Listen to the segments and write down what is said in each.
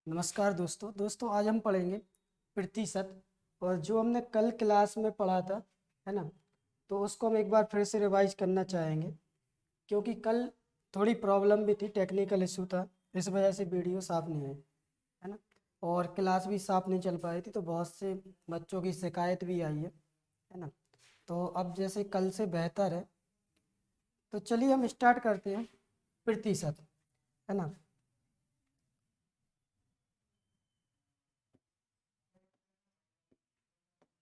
नमस्कार दोस्तों आज हम पढ़ेंगे प्रतिशत। और जो हमने कल क्लास में पढ़ा था, है ना, तो उसको हम एक बार फिर से रिवाइज करना चाहेंगे, क्योंकि कल थोड़ी प्रॉब्लम भी थी, टेक्निकल इशू था, इस वजह से वीडियो साफ नहीं आई, है ना। और क्लास भी साफ नहीं चल पाई थी, तो बहुत से बच्चों की शिकायत भी आई है ना। तो अब जैसे कल से बेहतर है, तो चलिए हम स्टार्ट करते हैं प्रतिशत, है ना।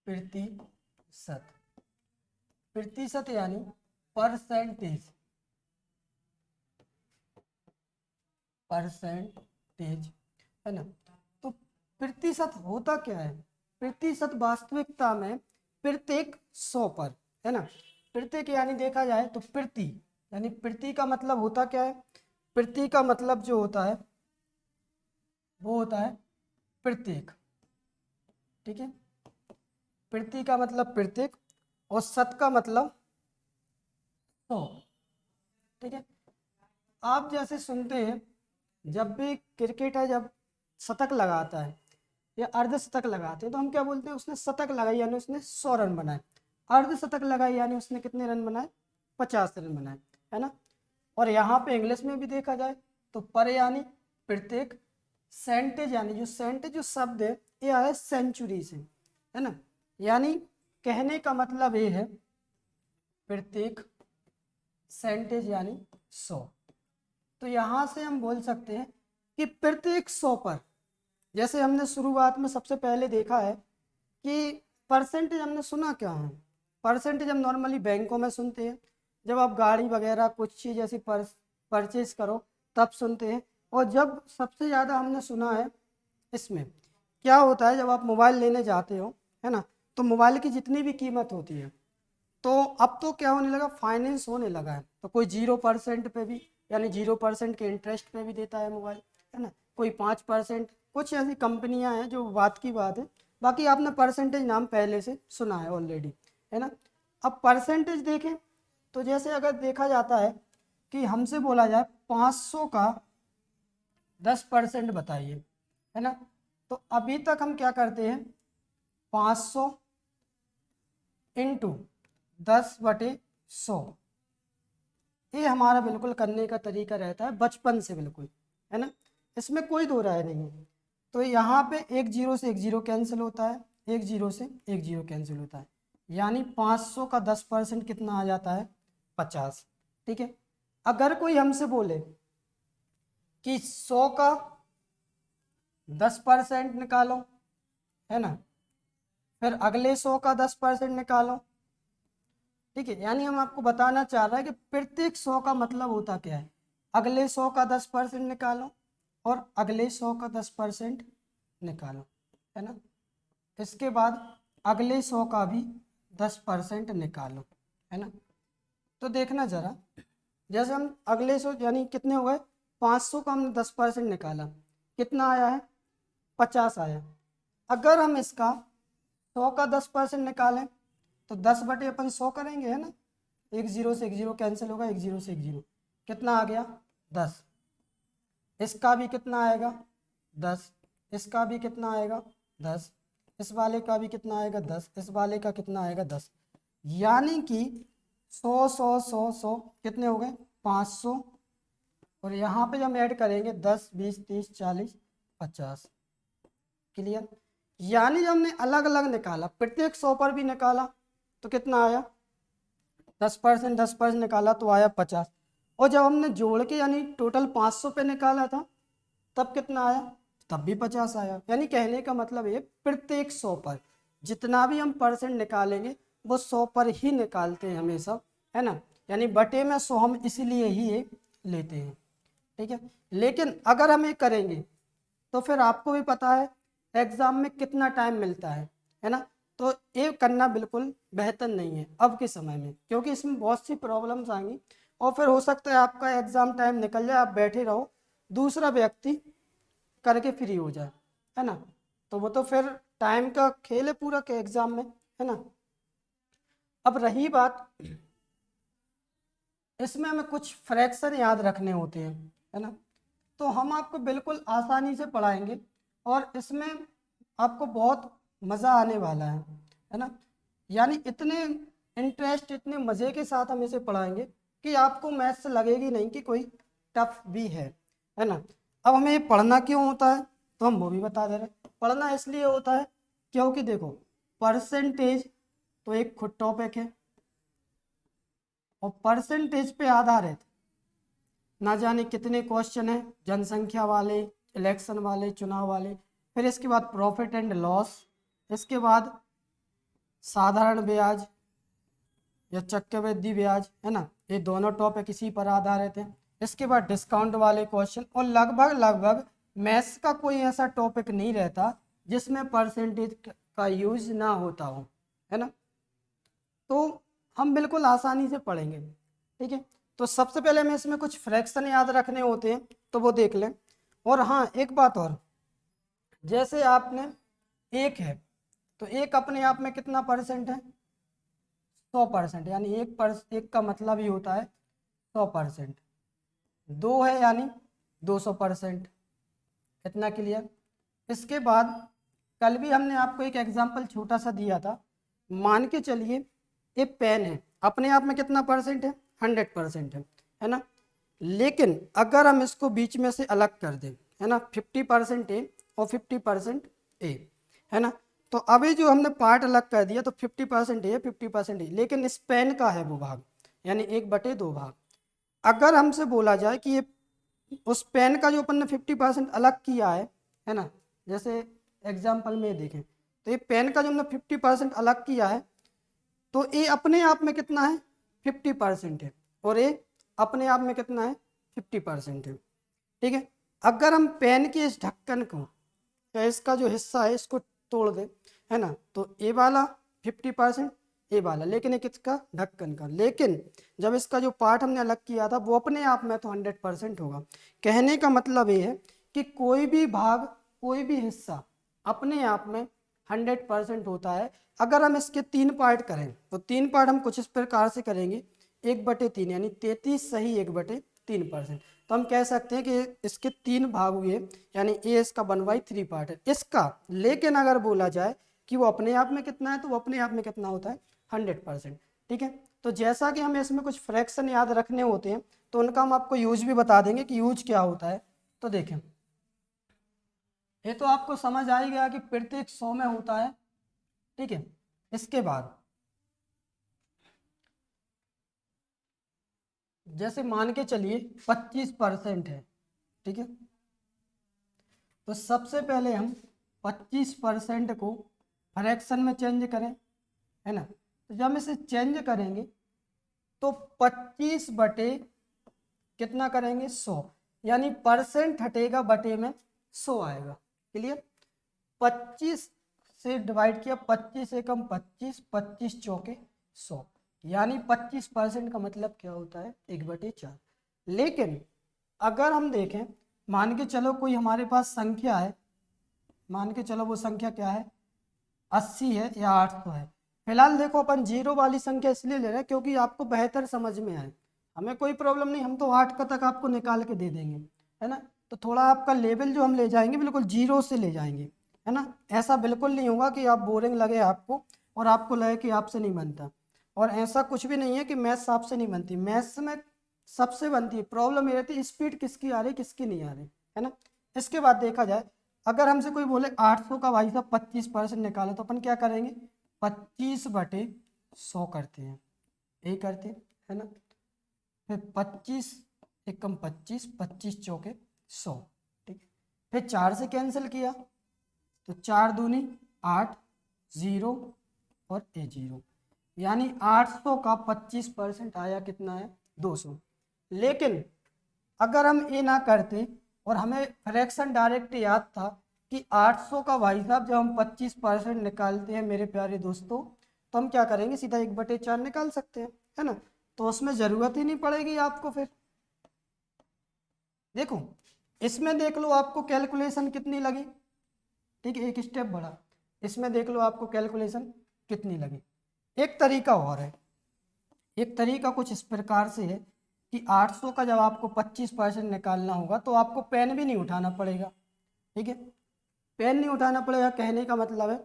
प्रतिशत प्रतिशत यानी परसेंटेज, परसेंटेज, है ना। तो प्रतिशत होता क्या है? प्रतिशत वास्तविकता में प्रत्येक 100 पर, है ना। प्रत्येक यानी देखा जाए तो प्रति, यानी प्रति का मतलब होता क्या है? प्रति का मतलब जो होता है वो होता है प्रत्येक, ठीक है। प्रति का मतलब प्रत्येक, और शत का मतलब 100, ठीक है। आप जैसे सुनते हैं, जब भी क्रिकेटर जब शतक लगाता है या अर्धशतक लगाते हैं, तो हम क्या बोलते हैं? उसने शतक लगाई यानी उसने 100 रन बनाए। अर्धशतक लगाई यानी उसने कितने रन बनाए? 50 रन बनाए, है ना। और यहाँ पे इंग्लिश में भी देखा जाए तो पर यानी प्रत्येक, सेंटेज यानी जो सेंटेज जो शब्द है ये आया सेंचुरी से, है ना। यानी कहने का मतलब ये है प्रत्येक सेंटेज यानी 100। तो यहाँ से हम बोल सकते हैं कि प्रत्येक 100 पर, जैसे हमने शुरुआत में सबसे पहले देखा है कि परसेंटेज हमने सुना क्या है? परसेंटेज हम नॉर्मली बैंकों में सुनते हैं, जब आप गाड़ी वगैरह कुछ चीज़ ऐसी परचेज करो तब सुनते हैं। और जब सबसे ज़्यादा हमने सुना है इसमें क्या होता है, जब आप मोबाइल लेने जाते हो, है ना, तो मोबाइल की जितनी भी कीमत होती है, तो अब तो क्या होने लगा, फाइनेंस होने लगा है। तो कोई 0% पे भी, यानी 0% के इंटरेस्ट पे भी देता है मोबाइल, है ना। कोई 5%, कुछ ऐसी कंपनियां हैं जो बात की बात है। बाकी आपने परसेंटेज नाम पहले से सुना है ऑलरेडी, है ना। अब परसेंटेज देखें तो जैसे अगर देखा जाता है कि हमसे बोला जाए 500 का 10% बताइए, है ना। तो अभी तक हम क्या करते हैं, 500 इंटू 10/100, ये हमारा बिल्कुल करने का तरीका रहता है बचपन से, बिल्कुल, है ना। इसमें कोई दो राय नहीं है। तो यहाँ पे एक जीरो से एक जीरो कैंसिल होता है, एक जीरो से एक जीरो कैंसिल होता है, यानी 500 का 10% कितना आ जाता है? 50, ठीक है। अगर कोई हमसे बोले कि 100 का 10% निकालो, है ना, फिर अगले 100 का 10% निकालो, ठीक है। यानी हम आपको बताना चाह रहे हैं कि प्रत्येक 100 का मतलब होता क्या है? अगले 100 का 10% निकालो और अगले 100 का 10% निकालो, है ना। इसके बाद अगले 100 का भी 10% निकालो, है ना। तो देखना जरा, जैसे हम अगले 100 यानी कितने हो गए, 500 का हमने 10% निकाला, कितना आया है? 50 आया। अगर हम इसका 100 का 10% निकालें तो 10/100 करेंगे, है ना। एक जीरो से एक जीरो कैंसिल होगा, एक जीरो से एक जीरो, कितना आ गया? 10। इसका भी कितना आएगा? 10। इसका भी कितना आएगा? 10। इस वाले का भी कितना आएगा? 10। इस वाले का कितना आएगा? 10। यानी कि 100 100 100 100 कितने हो गए? 500। और यहाँ पे हम ऐड करेंगे 10 20 30 40 50। क्लियर? यानी जब हमने अलग अलग निकाला, प्रत्येक 100 पर भी निकाला तो कितना आया? 10% निकाला तो आया 50। और जब हमने जोड़ के यानी टोटल 500 पे निकाला था तब कितना आया? तब भी 50 आया। यानी कहने का मतलब ये प्रत्येक 100 पर जितना भी हम परसेंट निकालेंगे वो 100 पर ही निकालते हैं हमेशा, है ना। यानी बटे में 100 हम इसीलिए ही ये लेते हैं, ठीक है। लेकिन अगर हम ये करेंगे तो फिर आपको भी पता है एग्जाम में कितना टाइम मिलता है ना। तो ये करना बिल्कुल बेहतर नहीं है अब के समय में, क्योंकि इसमें बहुत सी प्रॉब्लम्स आएंगी और फिर हो सकता है आपका एग्जाम टाइम निकल जाए, आप बैठे रहो, दूसरा व्यक्ति करके फ्री हो जाए, है ना। तो वो तो फिर टाइम का खेल है पूरा के एग्जाम में, है ना। अब रही बात, इसमें हमें कुछ फ्रैक्शन याद रखने होते हैं, है ना। तो हम आपको बिल्कुल आसानी से पढ़ाएंगे, और इसमें आपको बहुत मज़ा आने वाला है ना। यानी इतने इंटरेस्ट, इतने मज़े के साथ हम इसे पढ़ाएंगे कि आपको मैथ्स लगेगी नहीं कि कोई टफ भी है ना। अब हमें ये पढ़ना क्यों होता है तो हम वो भी बता दे रहे हैं। पढ़ना इसलिए होता है क्योंकि देखो, परसेंटेज तो एक खुद टॉपिक है और परसेंटेज पे आधारित ना जाने कितने क्वेश्चन हैं, जनसंख्या वाले, इलेक्शन वाले, चुनाव वाले, फिर इसके बाद प्रॉफिट एंड लॉस, इसके बाद साधारण ब्याज या चक्रवृद्धि ब्याज, है ना, ये दोनों टॉपिक इसी पर आधारित हैं। इसके बाद डिस्काउंट वाले क्वेश्चन, और लगभग मैथ्स का कोई ऐसा टॉपिक नहीं रहता जिसमें परसेंटेज का यूज ना होता हो, है ना। तो हम बिल्कुल आसानी से पढ़ेंगे, ठीक है। तो सबसे पहले हमें इसमें कुछ फ्रैक्शन याद रखने होते हैं तो वो देख लें। और हाँ, एक बात और, जैसे आपने एक है तो एक अपने आप में कितना परसेंट है, 100%, यानी एक का मतलब ही होता है 100%। दो है यानी 200%। इतना क्लियर। इसके बाद कल भी हमने आपको एक एग्जाम्पल छोटा सा दिया था। मान के चलिए ये पेन है, अपने आप में कितना परसेंट है, 100% है ना। लेकिन अगर हम इसको बीच में से अलग कर दें, है ना, 50% ए और 50% ए, है ना, तो अभी जो हमने पार्ट अलग कर दिया तो 50% ए, 50% ए, लेकिन इस पेन का है वो भाग, यानी 1/2 भाग। अगर हमसे बोला जाए कि ये उस पेन का जो अपन ने 50% अलग किया है ना, जैसे एग्जाम्पल में देखें तो ये पेन का जो हमने 50% अलग किया है तो ये अपने आप में कितना है, 50% है, और ये अपने आप में कितना है, 50% है, ठीक है। अगर हम पेन के इस ढक्कन को या इसका जो हिस्सा है इसको तोड़ दें, है ना, तो ये वाला 50%, ये वाला, लेकिन एक इसका ढक्कन का, लेकिन जब इसका जो पार्ट हमने अलग किया था वो अपने आप में तो 100% होगा। कहने का मतलब ये है कि कोई भी भाग, कोई भी हिस्सा अपने आप में 100% होता है। अगर हम इसके 3 पार्ट करें तो 3 पार्ट हम कुछ इस प्रकार से करेंगे, 1/3 यानी 33 सही 1/3%। तो हम कह सकते हैं कि इसके 3 भाग हुए, यानी ए इसका 1/3 पार्ट है इसका। लेकिन अगर बोला जाए कि वो अपने आप में कितना है तो वो अपने आप में कितना होता है, 100%, ठीक है। तो जैसा कि हमें इसमें कुछ फ्रैक्शन याद रखने होते हैं तो उनका हम आपको यूज भी बता देंगे कि यूज क्या होता है। तो देखें, ये तो आपको समझ आ ही गया कि प्रत्येक 100 में होता है, ठीक है। इसके बाद जैसे मान के चलिए 25% है, ठीक है, तो सबसे पहले हम 25% को फ्रैक्शन में चेंज करें, है ना। तो जब हम इसे चेंज करेंगे तो 25 बटे कितना करेंगे, 100, यानी परसेंट हटेगा बटे में 100 आएगा। क्लियर। 25 से डिवाइड किया, 25 से कम 25, 25 चौके 100, यानी 25% का मतलब क्या होता है, 1/4। लेकिन अगर हम देखें, मान के चलो कोई हमारे पास संख्या है, मान के चलो वो संख्या क्या है, 80 है या 800 है। फिलहाल देखो अपन जीरो वाली संख्या इसलिए ले रहे हैं क्योंकि आपको बेहतर समझ में आए। हमें कोई प्रॉब्लम नहीं, हम तो 8 का तक आपको निकाल के दे देंगे, है ना। तो थोड़ा आपका लेवल जो हम ले जाएंगे बिल्कुल जीरो से ले जाएंगे, है ना। ऐसा बिल्कुल नहीं होगा कि आप बोरिंग लगे आपको और आपको लगे कि आपसे नहीं बनता। और ऐसा कुछ भी नहीं है कि मैथ्स आपसे नहीं बनती, मैथ्स में सबसे बनती है। प्रॉब्लम ये रहती है स्पीड किसकी आ रही किसकी नहीं आ रही, है ना। इसके बाद देखा जाए, अगर हमसे कोई बोले 800 का भाई साहब 25% निकालो तो अपन क्या करेंगे, 25/100 करते हैं, यही करते हैं, है ना। फिर 25 एकम 25, 25 चौके 100, ठीक। फिर 4 से कैंसिल किया तो 4 दूनी 8, 0 और ए 0, यानी 800 का 25% आया कितना है, 200। लेकिन अगर हम ये ना करते और हमें फ्रैक्शन डायरेक्ट याद था कि 800 का भाई साहब जब हम 25% निकालते हैं मेरे प्यारे दोस्तों, तो हम क्या करेंगे, सीधा 1/4 निकाल सकते हैं, है ना। तो उसमें ज़रूरत ही नहीं पड़ेगी आपको। फिर देखो, इसमें देख लो आपको कैलकुलेशन कितनी लगी, ठीक है, एक स्टेप बढ़ा, इसमें देख लो आपको कैलकुलेशन कितनी लगी। एक तरीका और है, एक तरीका कुछ इस प्रकार से है कि 800 का जब आपको 25% निकालना होगा तो आपको पेन भी नहीं उठाना पड़ेगा, ठीक है। पेन नहीं उठाना पड़ेगा, कहने का मतलब है।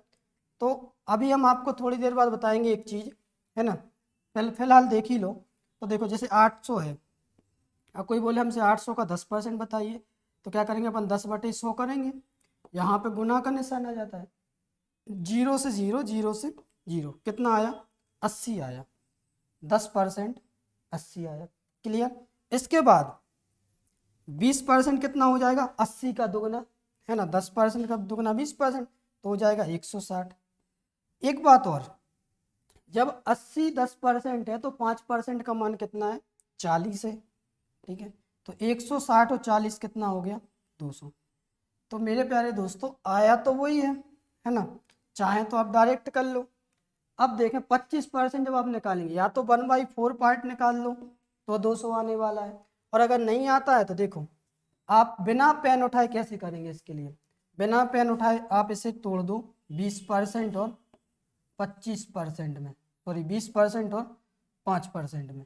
तो अभी हम आपको थोड़ी देर बाद बताएंगे एक चीज़, है ना। फिलहाल देख ही लो। तो देखो जैसे 800 है, अब कोई बोले हमसे 800 का 10% बताइए, तो क्या करेंगे अपन, 10/100 करेंगे। यहाँ पे गुना का निशान आ जाता है, 0 से 0, 0 से 0, कितना आया, 80 आया। 10% 80 आया। क्लियर। इसके बाद 20% कितना हो जाएगा, 80 का दुगना, है ना। 10% का दुगना 20%, तो हो जाएगा 160। एक बात और, जब 80 10% है तो 5% का मान कितना है, 40 है। ठीक है, तो 160 और 40 कितना हो गया, 200। तो मेरे प्यारे दोस्तों आया तो वही है ना। चाहे तो आप डायरेक्ट कर लो। अब देखें 25% जब आप निकालेंगे, या तो 1/4 पार्ट निकाल लो तो 200 आने वाला है। और अगर नहीं आता है तो देखो, आप बिना पेन उठाए कैसे करेंगे, इसके लिए बिना पेन उठाए आप इसे तोड़ दो 20% और 25% में, सॉरी 20% और 5% में।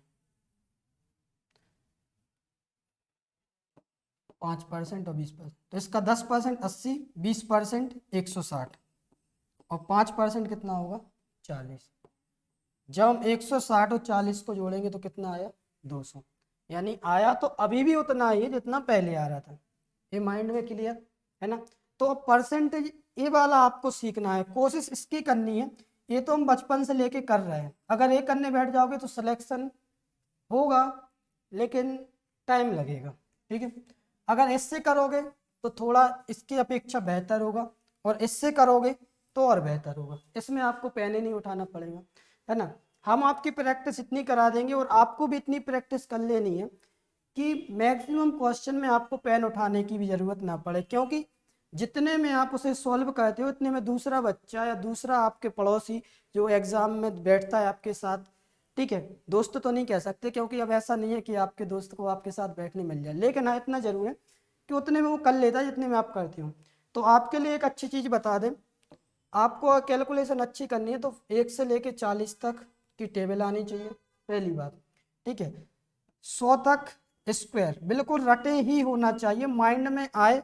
5% और 20%, तो इसका 10% 80, 20% 160 और 5% कितना होगा, 40। जब हम 160 और 40 को जोड़ेंगे तो कितना आया, 200। यानी आया तो अभी भी उतना ही है जितना पहले आ रहा था। ये माइंड में क्लियर है ना। तो अब परसेंटेज ये वाला आपको सीखना है, कोशिश इसकी करनी है। ये तो हम बचपन से लेके कर रहे हैं, अगर ये करने बैठ जाओगे तो सिलेक्शन होगा लेकिन टाइम लगेगा। ठीक है, अगर इससे करोगे तो थोड़ा इसकी अपेक्षा बेहतर होगा, और इससे करोगे तो और बेहतर होगा। इसमें आपको पेन ही नहीं उठाना पड़ेगा, है ना। हम आपकी प्रैक्टिस इतनी करा देंगे और आपको भी इतनी प्रैक्टिस कर लेनी है कि मैक्सिमम क्वेश्चन में आपको पेन उठाने की भी ज़रूरत ना पड़े, क्योंकि जितने में आप उसे सॉल्व करते हो इतने में दूसरा बच्चा या दूसरा आपके पड़ोसी जो एग्ज़ाम में बैठता है आपके साथ, ठीक है, दोस्त तो नहीं कह सकते क्योंकि अब ऐसा नहीं है कि आपके दोस्त को आपके साथ बैठने मिल जाए, लेकिन हाँ इतना ज़रूर है कि उतने में वो कर लेता है जितने में आप करते हो। तो आपके लिए एक अच्छी चीज़ बता दें, आपको कैलकुलेशन अच्छी करनी है तो 1 से लेके 40 तक की टेबल आनी चाहिए, पहली बात। ठीक है, 100 तक स्क्वायर बिल्कुल रटे ही होना चाहिए, माइंड में आए।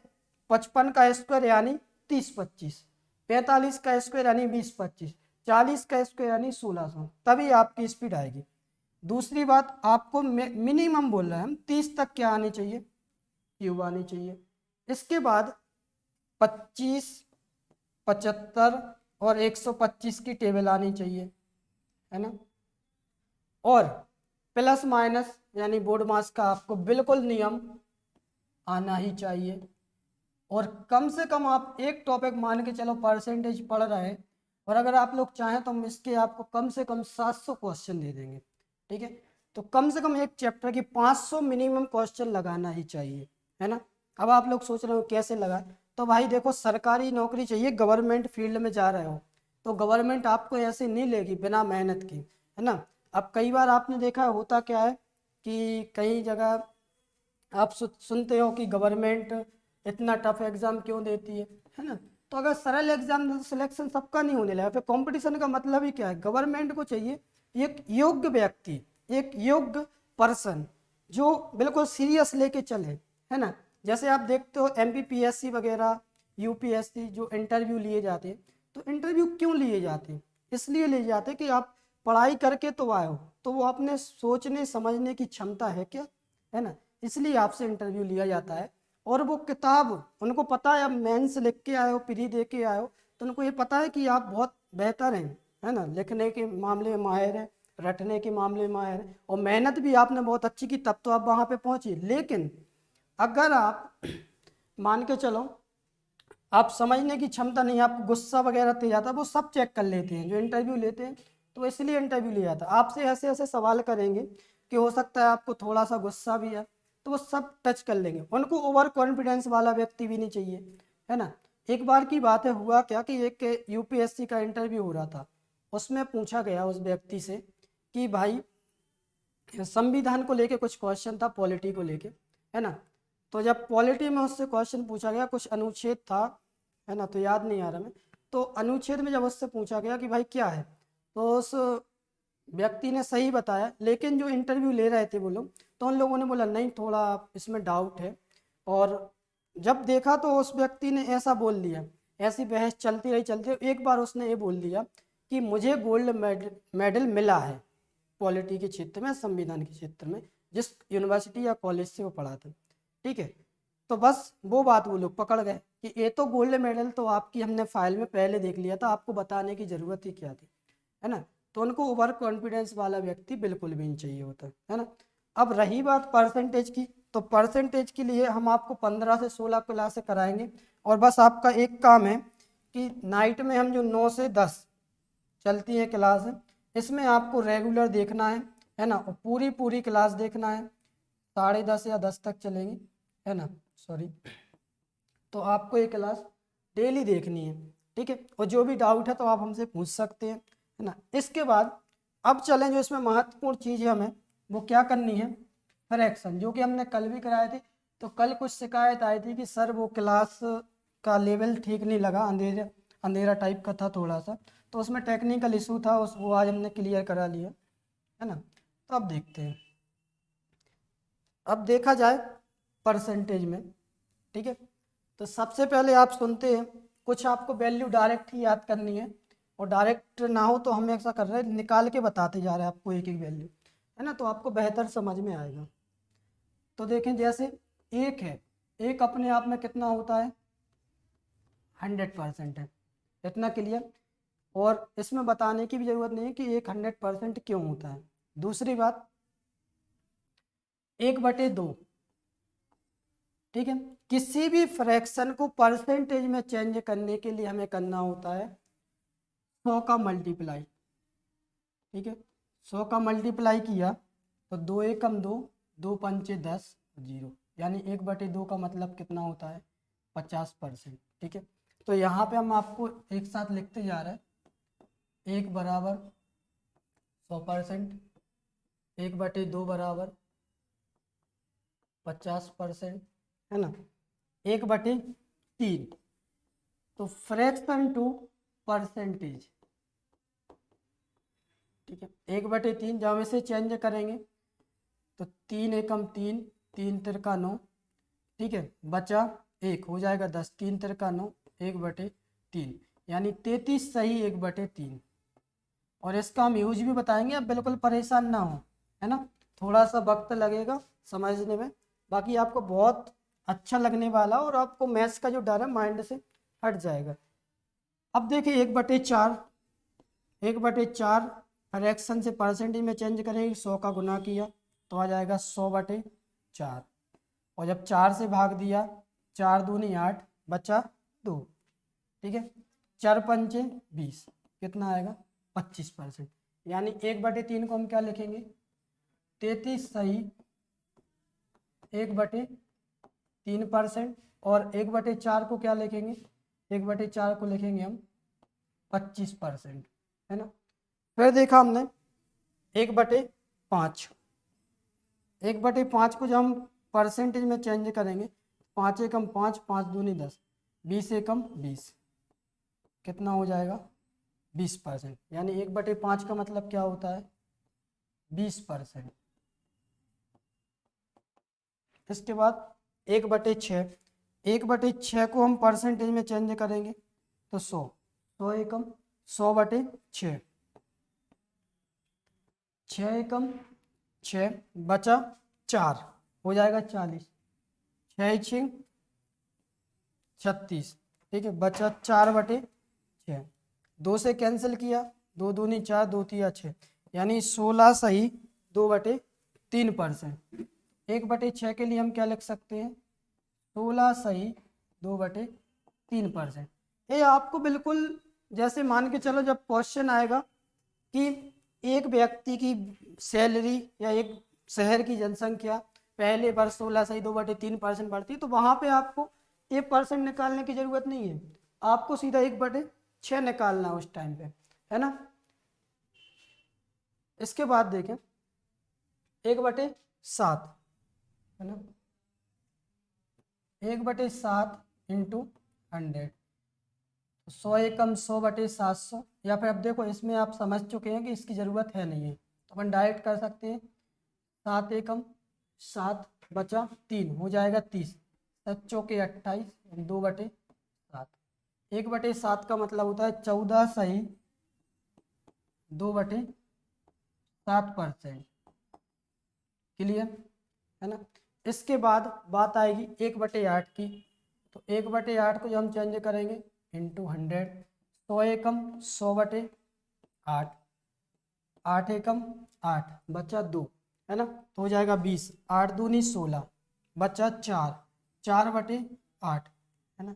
55 का स्क्वायर यानी 30-25, 45 का स्क्वायर यानी 20-25, 40 का स्क्वायर यानी 1600, तभी आपकी स्पीड आएगी। दूसरी बात, आपको मिनिमम बोल रहे हैं हम, 30 तक क्या आनी चाहिए, क्यूब आनी चाहिए। इसके बाद 25, 75 और 125 की टेबल आनी चाहिए, है ना। और प्लस माइनस यानी बोर्ड मास का आपको बिल्कुल नियम आना ही चाहिए। और कम से कम आप एक टॉपिक मान के चलो परसेंटेज पढ़ रहे हैं, और अगर आप लोग चाहें तो हम इसके आपको कम से कम 700 क्वेश्चन दे देंगे। ठीक है, तो कम से कम एक चैप्टर की 500 मिनिमम क्वेश्चन लगाना ही चाहिए, है ना। अब आप लोग सोच रहे हो कैसे लगाए, तो भाई देखो सरकारी नौकरी चाहिए, गवर्नमेंट फील्ड में जा रहे हो तो गवर्नमेंट आपको ऐसे नहीं लेगी बिना मेहनत की, है ना। अब कई बार आपने देखा होता क्या है कि कई जगह आप सुनते हो कि गवर्नमेंट इतना टफ एग्जाम क्यों देती है ना। तो अगर सरल एग्जाम में सिलेक्शन सबका नहीं होने लगा, फिर कंपटीशन का मतलब ही क्या है। गवर्नमेंट को चाहिए एक योग्य व्यक्ति, एक योग्य पर्सन जो बिल्कुल सीरियस लेके चले, है ना। जैसे आप देखते हो MPPSC वगैरह, UPSC जो इंटरव्यू लिए जाते हैं, तो इंटरव्यू क्यों लिए जाते हैं, इसलिए लिए जाते हैं कि आप पढ़ाई करके तो आए हो, तो वो अपने सोचने समझने की क्षमता है क्या, है ना, इसलिए आपसे इंटरव्यू लिया जाता है। और वो किताब उनको पता है, आप मेंस लिख के आए हो, प्री दे के आए हो, तो उनको ये पता है कि आप बहुत बेहतर हैं, है ना, लिखने के मामले में माहिर हैं, रटने के मामले में माहिर हैं, और मेहनत भी आपने बहुत अच्छी की तब तो आप वहाँ पे पहुँचे। लेकिन अगर आप मान के चलो आप समझने की क्षमता नहीं, आपको गुस्सा वगैरह तेज आता है, वो सब चेक कर लेते हैं जो इंटरव्यू लेते हैं, तो इसलिए इंटरव्यू लिया जाता है। आपसे ऐसे ऐसे सवाल करेंगे कि हो सकता है आपको थोड़ा सा गुस्सा भी है, तो वो सब टच कर लेंगे। उनको ओवर कॉन्फिडेंस वाला व्यक्ति भी नहीं चाहिए, है ना। एक बार की बात है, हुआ क्या कि एक UPSC का इंटरव्यू हो रहा था, उसमें पूछा गया उस व्यक्ति से कि भाई संविधान को लेके कुछ क्वेश्चन था, पॉलिटी को लेके, है ना। तो जब पॉलिटी में उससे क्वेश्चन पूछा गया, कुछ अनुच्छेद था, है ना, तो याद नहीं आ रहा मैं, तो अनुच्छेद में जब उससे पूछा गया कि भाई क्या है, तो उस व्यक्ति ने सही बताया, लेकिन जो इंटरव्यू ले रहे थे वो लोग, तो उन लोगों ने बोला नहीं थोड़ा इसमें डाउट है। और जब देखा तो उस व्यक्ति ने ऐसा बोल दिया, ऐसी बहस चलती रही। एक बार उसने ये बोल दिया कि मुझे गोल्ड मेडल मिला है पॉलिटी के क्षेत्र में, संविधान के क्षेत्र में, जिस यूनिवर्सिटी या कॉलेज से वो पढ़ा था। ठीक है, तो बस वो बात वो लोग पकड़ गए कि ये तो गोल्ड मेडल तो आपकी हमने फाइल में पहले देख लिया था, आपको बताने की जरूरत ही क्या थी, है ना। तो उनको ओवर कॉन्फिडेंस वाला व्यक्ति बिल्कुल भी नहीं चाहिए होता है ना। अब रही बात परसेंटेज की, तो परसेंटेज के लिए हम आपको 15 से 16 क्लासें कराएंगे, और बस आपका एक काम है कि नाइट में हम जो 9 से 10 चलती है क्लास, इसमें आपको रेगुलर देखना है ना, और पूरी पूरी क्लास देखना है, 10:30 या 10 तक चलेगी, है ना, सॉरी। तो आपको ये क्लास डेली देखनी है, ठीक है, और जो भी डाउट है तो आप हमसे पूछ सकते हैं, है ना। इसके बाद अब चलें, जो इसमें महत्वपूर्ण चीज़ है हमें वो क्या करनी है, फ्रैक्शन, जो कि हमने कल भी कराए थे। तो कल कुछ शिकायत आई थी कि सर वो क्लास का लेवल ठीक नहीं लगा, अंधेरा अंधेरा टाइप का था थोड़ा सा, तो उसमें टेक्निकल इशू था, उस वो आज हमने क्लियर करा लिया, है ना। तो अब देखते हैं, अब देखा जाए परसेंटेज में, ठीक है। तो सबसे पहले आप सुनते हैं, कुछ आपको वैल्यू डायरेक्ट ही याद करनी है, और डायरेक्ट ना हो तो हम ऐसा कर रहे हैं निकाल के बताते जा रहे हैं आपको एक एक वैल्यू, है ना, तो आपको बेहतर समझ में आएगा। तो देखें, जैसे एक है, एक अपने आप में कितना होता है, 100% है, इतना क्लियर। और इसमें बताने की भी जरूरत नहीं है कि एक 100% क्यों होता है। दूसरी बात, 1/2, ठीक है, किसी भी फ्रैक्शन को परसेंटेज में चेंज करने के लिए हमें करना होता है 100 का मल्टीप्लाई, ठीक है। 100 का मल्टीप्लाई किया तो 2 एकम 2, 2 पंचे 10, 0, यानी 1/2 का मतलब कितना होता है, 50%, ठीक है। तो यहाँ पे हम आपको एक साथ लिखते जा रहे हैं, 1 बराबर 100%, 1/2 बराबर 50%, है ना, 1/3, तो फ्रैक्शन टू परसेंटेज, ठीक है। 1/3 जब हम इसे चेंज करेंगे तो 3 एकम 3, 3 तिरका 9, ठीक है, बचा 1, हो जाएगा 10, 3 तिरका 9, 1/3, यानी 33 सही 1/3। और इसका हम यूज भी बताएंगे, अब बिल्कुल परेशान ना हो, है ना, थोड़ा सा वक्त लगेगा समझने में, बाकी आपको बहुत अच्छा लगने वाला, और आपको मैथ्स का जो डर है माइंड से हट जाएगा। अब देखिए 1/4, 1/4 फ्रैक्शन से परसेंटेज में चेंज करेंगे, 100 का गुना किया तो आ जाएगा 100/4, और जब 4 से भाग दिया, 4 दूनी 8, बचा 2, ठीक है, 4 पंचे 20, कितना आएगा, 25%, यानी 1/3 को हम क्या लिखेंगे, 33 सही 1/3%, और 1/4 को क्या लिखेंगे, 1/4 को लिखेंगे हम 25%, है ना। फिर देखा हमने 1/5, 1/5 को जब हम परसेंटेज में चेंज करेंगे, 5 एकम 5, 5 दूनी 10, 20 एकम 20, कितना हो जाएगा, 20%, यानी 1/5 का मतलब क्या होता है, 20%। इसके बाद 1/6, 1/6 को हम परसेंटेज में चेंज करेंगे तो 100, 100 एकम 100/6, 6 एकम 6, बचा 4, हो जाएगा 40, 6 6 36, ठीक है, बचा 4/6, 2 से कैंसिल किया, 2 दूनी 4, 2 तिया 6, यानी 16 सही 2/3%। 1/6 के लिए हम क्या लिख सकते हैं, 16 सही 2/3%। ये आपको बिल्कुल, जैसे मान के चलो जब क्वेश्चन आएगा कि एक व्यक्ति की सैलरी या एक शहर की जनसंख्या पहले वर्ष 16 सही 2/3% बढ़ती है, तो वहां पे आपको 1% निकालने की जरूरत नहीं है, आपको सीधा 1/6 निकालना है उस टाइम पे, है ना। इसके बाद देखें 1/7, है ना, 1/7 इंटू 100, 100 एकम 100/700, या फिर अब देखो इसमें आप समझ चुके हैं कि इसकी ज़रूरत है नहीं है, तो अपन डायरेक्ट कर सकते हैं, 7 एकम 7, बचा 3, हो जाएगा 30, 7 चौके 28, 2/7, 1/7 का मतलब होता है 14/2/7%। क्लियर है ना। इसके बाद बात आएगी 1/8 की। तो 1/8 को जो हम चेंज करेंगे इंटू 100, 100 एकम 100/8, 8 एकम 8 बचा 2 है ना, तो हो जाएगा 20, 8 दूनी 16 बचा 4, 4/8 है ना,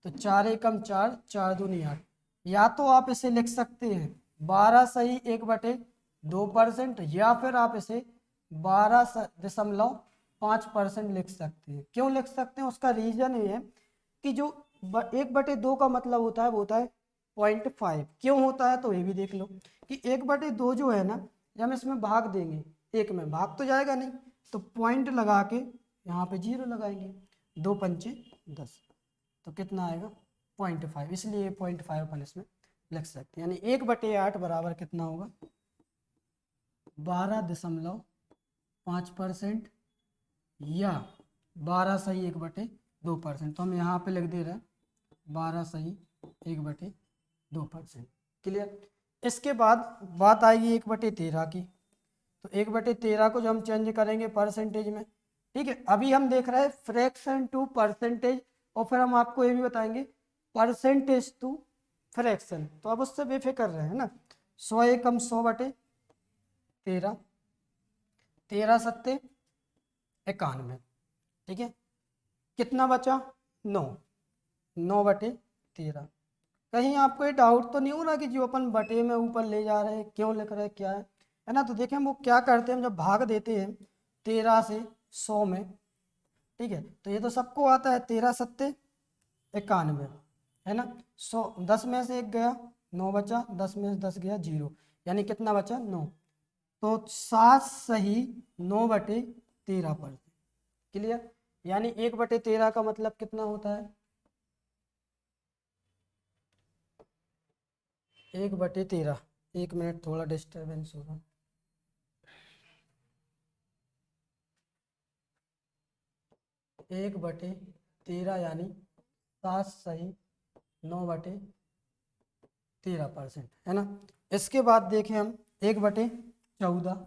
तो 4 एकम 4, 4 दूनी 8। या तो आप इसे लिख सकते हैं 12.1/2%, या फिर आप इसे 12.5% लिख सकते हैं। क्यों लिख सकते हैं, उसका रीजन ये है कि जो 1/2 का मतलब होता है वो होता है 0.5। क्यों होता है तो ये भी देख लो कि 1/2 जो है ना, जब हम इसमें भाग देंगे, एक में भाग तो जाएगा नहीं, तो पॉइंट लगा के यहाँ पे 0 लगाएंगे, 2 पंचे 10, तो कितना आएगा 0.5, इसलिए 0.5 अपन इसमें लिख सकते हैं। यानी 1/8 बराबर कितना होगा 12.5% या 12/1/2%। तो हम यहाँ पे लिख दे रहे हैं 12/1/2%। क्लियर। इसके बाद बात आएगी 1/13 की। तो 1/13 को जो हम चेंज करेंगे परसेंटेज में, ठीक है। अभी हम देख रहे हैं फ्रैक्शन टू परसेंटेज, और फिर हम आपको ये भी बताएंगे परसेंटेज टू फ्रैक्शन। तो अब उससे बेफिक्र रहे हैं ना। 100 एकम 100/13, 13 सत्ते 91, ठीक है। कितना बचा 9, 9/13। कहीं आपको ये डाउट तो नहीं हो रहा कि जो अपन बटे में ऊपर ले जा रहे हैं क्यों लिख रहे हैं, क्या है ना। तो देखें वो क्या करते हैं, हम जब भाग देते हैं 13 से 100 में, ठीक है, तो ये तो सबको आता है 13 सत्ते 91 है ना। 100, 10 में से 1 गया 9 बचा, 10 में से 10 गया 0, यानी कितना बचा 9। तो 7 सही 9/13%। क्लियर। यानी 1/13 का मतलब कितना होता है 1/13। 1 मिनट थोड़ा डिस्टर्बेंस होगा। 1/13 यानी 7 सही 9/13% है ना। इसके बाद देखें हम 1/14,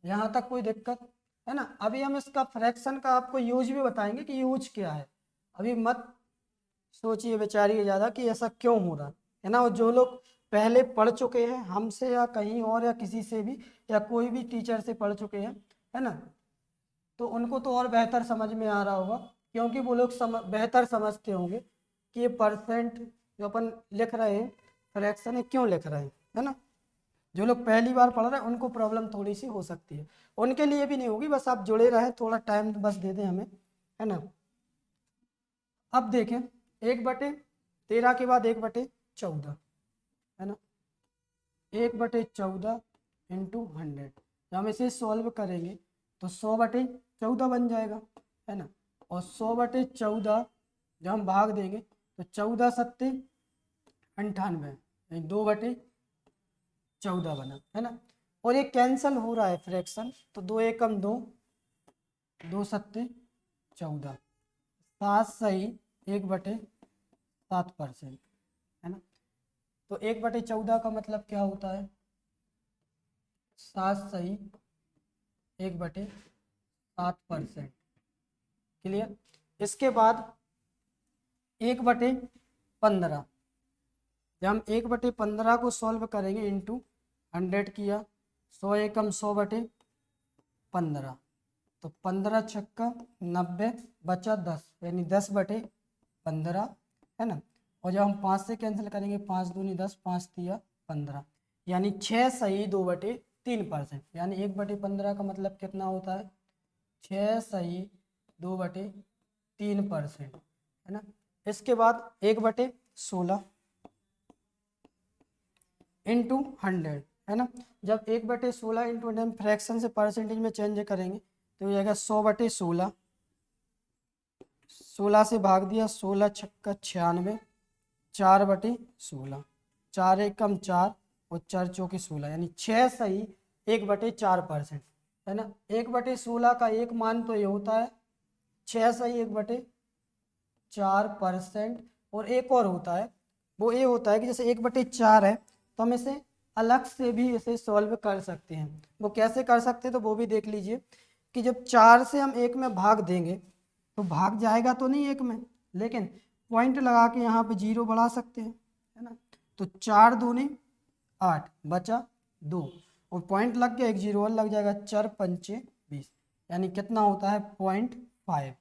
यहाँ तक कोई दिक्कत है ना। अभी हम इसका फ्रैक्शन का आपको यूज भी बताएंगे कि यूज क्या है। अभी मत सोचिए बेचारिए ज़्यादा कि ऐसा क्यों हो रहा है ना। और जो लोग पहले पढ़ चुके हैं हमसे या कहीं और या किसी से भी या कोई भी टीचर से पढ़ चुके हैं, है ना, तो उनको तो और बेहतर समझ में आ रहा होगा, क्योंकि वो लोग बेहतर समझते होंगे कि ये परसेंट जो अपन लिख रहे हैं फ्रैक्शन है क्यों लिख रहे हैं, है ना। जो लोग पहली बार पढ़ रहे हैं उनको प्रॉब्लम थोड़ी सी हो सकती है, उनके लिए भी नहीं होगी, बस आप जुड़े रहें, थोड़ा टाइम बस दे दें हमें, है ना। अब देखें 1/13 के बाद 1/14 है ना। 1/14 इंटू 100, जब हम इसे सॉल्व करेंगे तो 100/14 बन जाएगा, है ना। और 100/14 जब हम भाग देंगे तो 14 सत्ते 98, 2/14 बना, है ना। और ये कैंसल हो रहा है फ्रैक्शन, तो 2 एकम 2, 2 सत्ते 14, 7 सही 1/7%, है ना। तो 1/14 का मतलब क्या होता है 7 सही 1/7%। क्लियर। इसके बाद 1/15, जब हम 1/15 को सॉल्व करेंगे इंटू 100 किया, 100 एकम 100/15, तो 15 छक्का 90 बचा 10, यानी 10/15 है ना। और जब हम 5 से कैंसिल करेंगे 5 दूनी 10, 5 तिया 15, यानी 6 सही 2/3%। यानी 1/15 का मतलब कितना होता है 6 सही 2/3%, है ना। इसके बाद 1/16 इंटू 100 है ना। जब 1/16 इंटू 100 फ्रैक्शन से परसेंटेज में चेंज करेंगे तो हो जाएगा 100/16, 16 से भाग दिया 16 छक्का 96, 4/16, 4 एकम 4 और 4 चौके 16, यानी 6 सही 1/4%, है ना। 1/16 का एक मान तो ये होता है 6 सही 1/4%। और एक और होता है, वो ये होता है कि जैसे 1/4 है तो हम इसे अलग से भी इसे सॉल्व कर सकते हैं। वो कैसे कर सकते हैं तो वो भी देख लीजिए कि जब 4 से हम 1 में भाग देंगे तो भाग जाएगा तो नहीं 1 में, लेकिन पॉइंट लगा के यहाँ पे 0 बढ़ा सकते हैं, है ना। तो 4 दूनी 8 बचा 2 और पॉइंट लग गया, एक 0 और लग जाएगा, 4×5 20, यानी कितना होता है 0.5।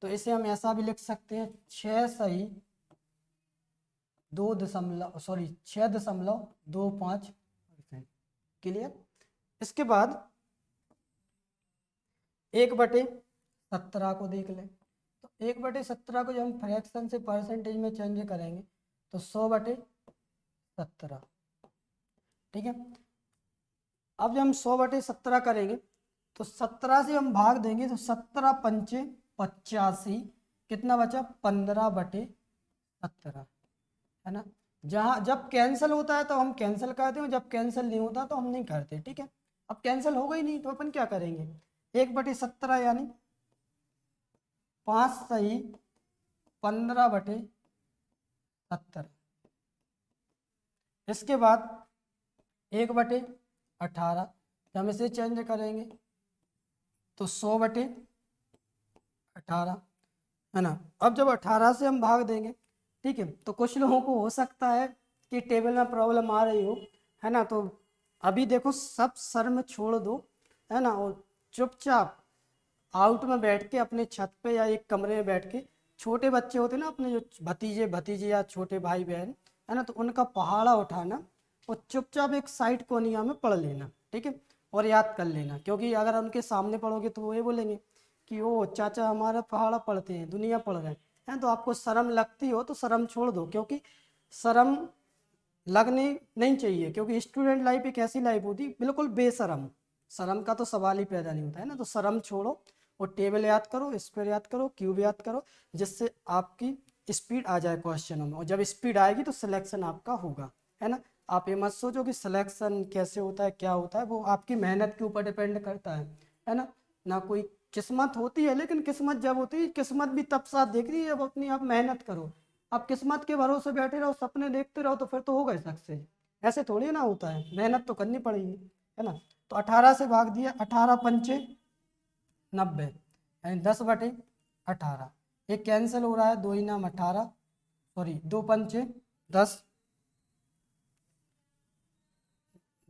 तो इसे हम ऐसा भी लिख सकते हैं 6.25%। क्लियर। इसके बाद 1/17 को देख लें। तो 1/17 को जब हम फ्रैक्शन से परसेंटेज में चेंज करेंगे तो 100/17, ठीक है। अब जब हम 100/17 करेंगे तो 17 से हम भाग देंगे तो 17×5 = 85, कितना बचा 15/17, है ना। जहाँ जब कैंसिल होता है तो हम कैंसिल करते हैं, जब कैंसिल नहीं होता तो हम नहीं करते, ठीक है। अब कैंसिल होगा ही नहीं तो अपन क्या करेंगे, 1/17 यानी 5 सही 15/17। इसके बाद 1/18 हम इसे चेंज करेंगे तो 100/18, है ना। अब जब 18 से हम भाग देंगे, ठीक है, तो कुछ लोगों को हो सकता है कि टेबल में प्रॉब्लम आ रही हो, है ना। तो अभी देखो सब शर्म छोड़ दो, है ना, और चुपचाप आउट में बैठ के अपने छत पे या एक कमरे में बैठ के, छोटे बच्चे होते ना अपने जो भतीजे भतीजे या छोटे भाई बहन, है ना, तो उनका पहाड़ा उठाना और चुपचाप एक साइड कोनिया में पढ़ लेना, ठीक है, और याद कर लेना। क्योंकि अगर उनके सामने पढ़ोगे तो वो ये बोलेंगे कि ओ चाचा हमारा पहाड़ा पढ़ते हैं, दुनिया पढ़ रहे हैं। तो आपको शर्म लगती हो तो शर्म छोड़ दो, क्योंकि शर्म लगनी नहीं चाहिए, क्योंकि स्टूडेंट लाइफ एक ऐसी लाइफ होती बिल्कुल बेशरम, शर्म का तो सवाल ही पैदा नहीं होता है ना। तो शर्म छोड़ो और टेबल याद करो, स्क्वायर याद करो, क्यूब याद करो, जिससे आपकी स्पीड आ जाए क्वेश्चनों में। और जब स्पीड आएगी तो सिलेक्शन आपका होगा, है ना। आप ये मत सोचो कि सिलेक्शन कैसे होता है क्या होता है, वो आपकी मेहनत के ऊपर डिपेंड करता है ना। ना कोई किस्मत होती है, लेकिन किस्मत जब होती है, किस्मत भी तब साथ देख रही है जब अपनी आप मेहनत करो। आप किस्मत के भरोसे बैठे रहो, सपने देखते रहो, तो फिर तो होगा सक्सेस। ऐसे थोड़ी ना होता है, मेहनत तो करनी पड़ेगी, है ना। तो 18 से भाग दिया, 18×5 = 90, यानी 10/18। ये कैंसिल हो रहा है, 2 × 18, सॉरी 2×5 = 10,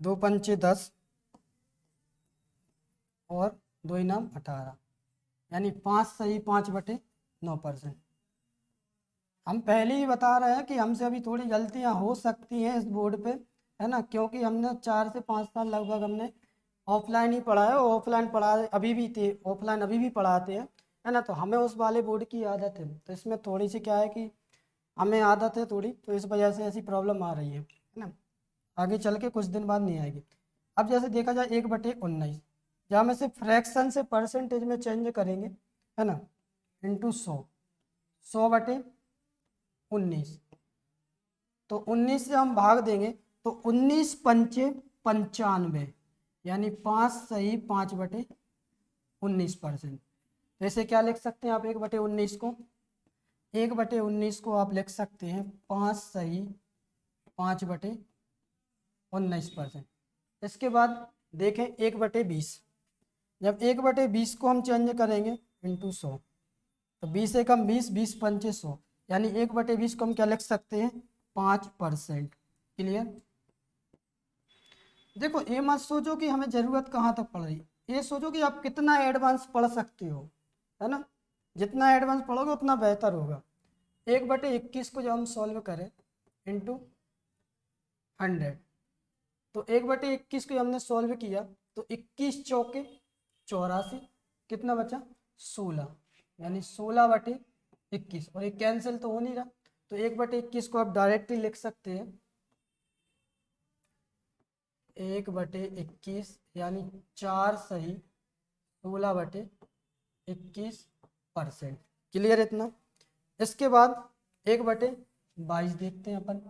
2×5 = 10 और 2 × 18, यानी 5 सही 5/9%। हम पहले ही बता रहे हैं कि हमसे अभी थोड़ी गलतियां हो सकती हैं इस बोर्ड पे, है ना, क्योंकि हमने 4 से 5 साल लगभग हमने ऑफलाइन ही पढ़ा है, ऑफलाइन पढ़ा अभी भी थे, ऑफलाइन अभी भी पढ़ाते हैं, है ना। तो हमें उस वाले बोर्ड की आदत है, तो इसमें थोड़ी सी क्या है कि हमें आदत है थोड़ी, तो इस वजह से ऐसी प्रॉब्लम आ रही है ना। आगे चल के कुछ दिन बाद नहीं आएगी। अब जैसे देखा जाए 1/19, जहाँ हम इसे फ्रैक्शन से परसेंटेज में चेंज करेंगे, है ना, इंटू 100, 100/19। तो 19 से हम भाग देंगे तो 19×5 = 95, यानी 5 सही 5/19%। तो इसे क्या लिख सकते हैं आप, 1/19 को, 1/19 को आप लिख सकते हैं 5 सही 5/19%। इसके बाद देखें 1/20, जब 1/20 को हम चेंज करेंगे इंटू 100, तो 20 से कम 20, 20×5 = 100, यानी 1/20 को हम क्या लिख सकते हैं 5%। क्लियर। देखो ये मत सोचो कि हमें ज़रूरत कहाँ तक पड़ रही, ये सोचो कि आप कितना एडवांस पढ़ सकते हो, है ना। जितना एडवांस पढ़ोगे उतना बेहतर होगा। 1/21 को जब हम सॉल्व करें इंटू 100, तो 1/21 को हमने सॉल्व किया तो 21 चौके 84, कितना बचा 16, यानी 16/21, और ये कैंसिल तो हो नहीं रहा, तो 1/21 को आप डायरेक्टली लिख सकते हैं 1/21, यानी 4 सही 16/21%। क्लियर इतना। इसके बाद 1/22 देखते हैं अपन,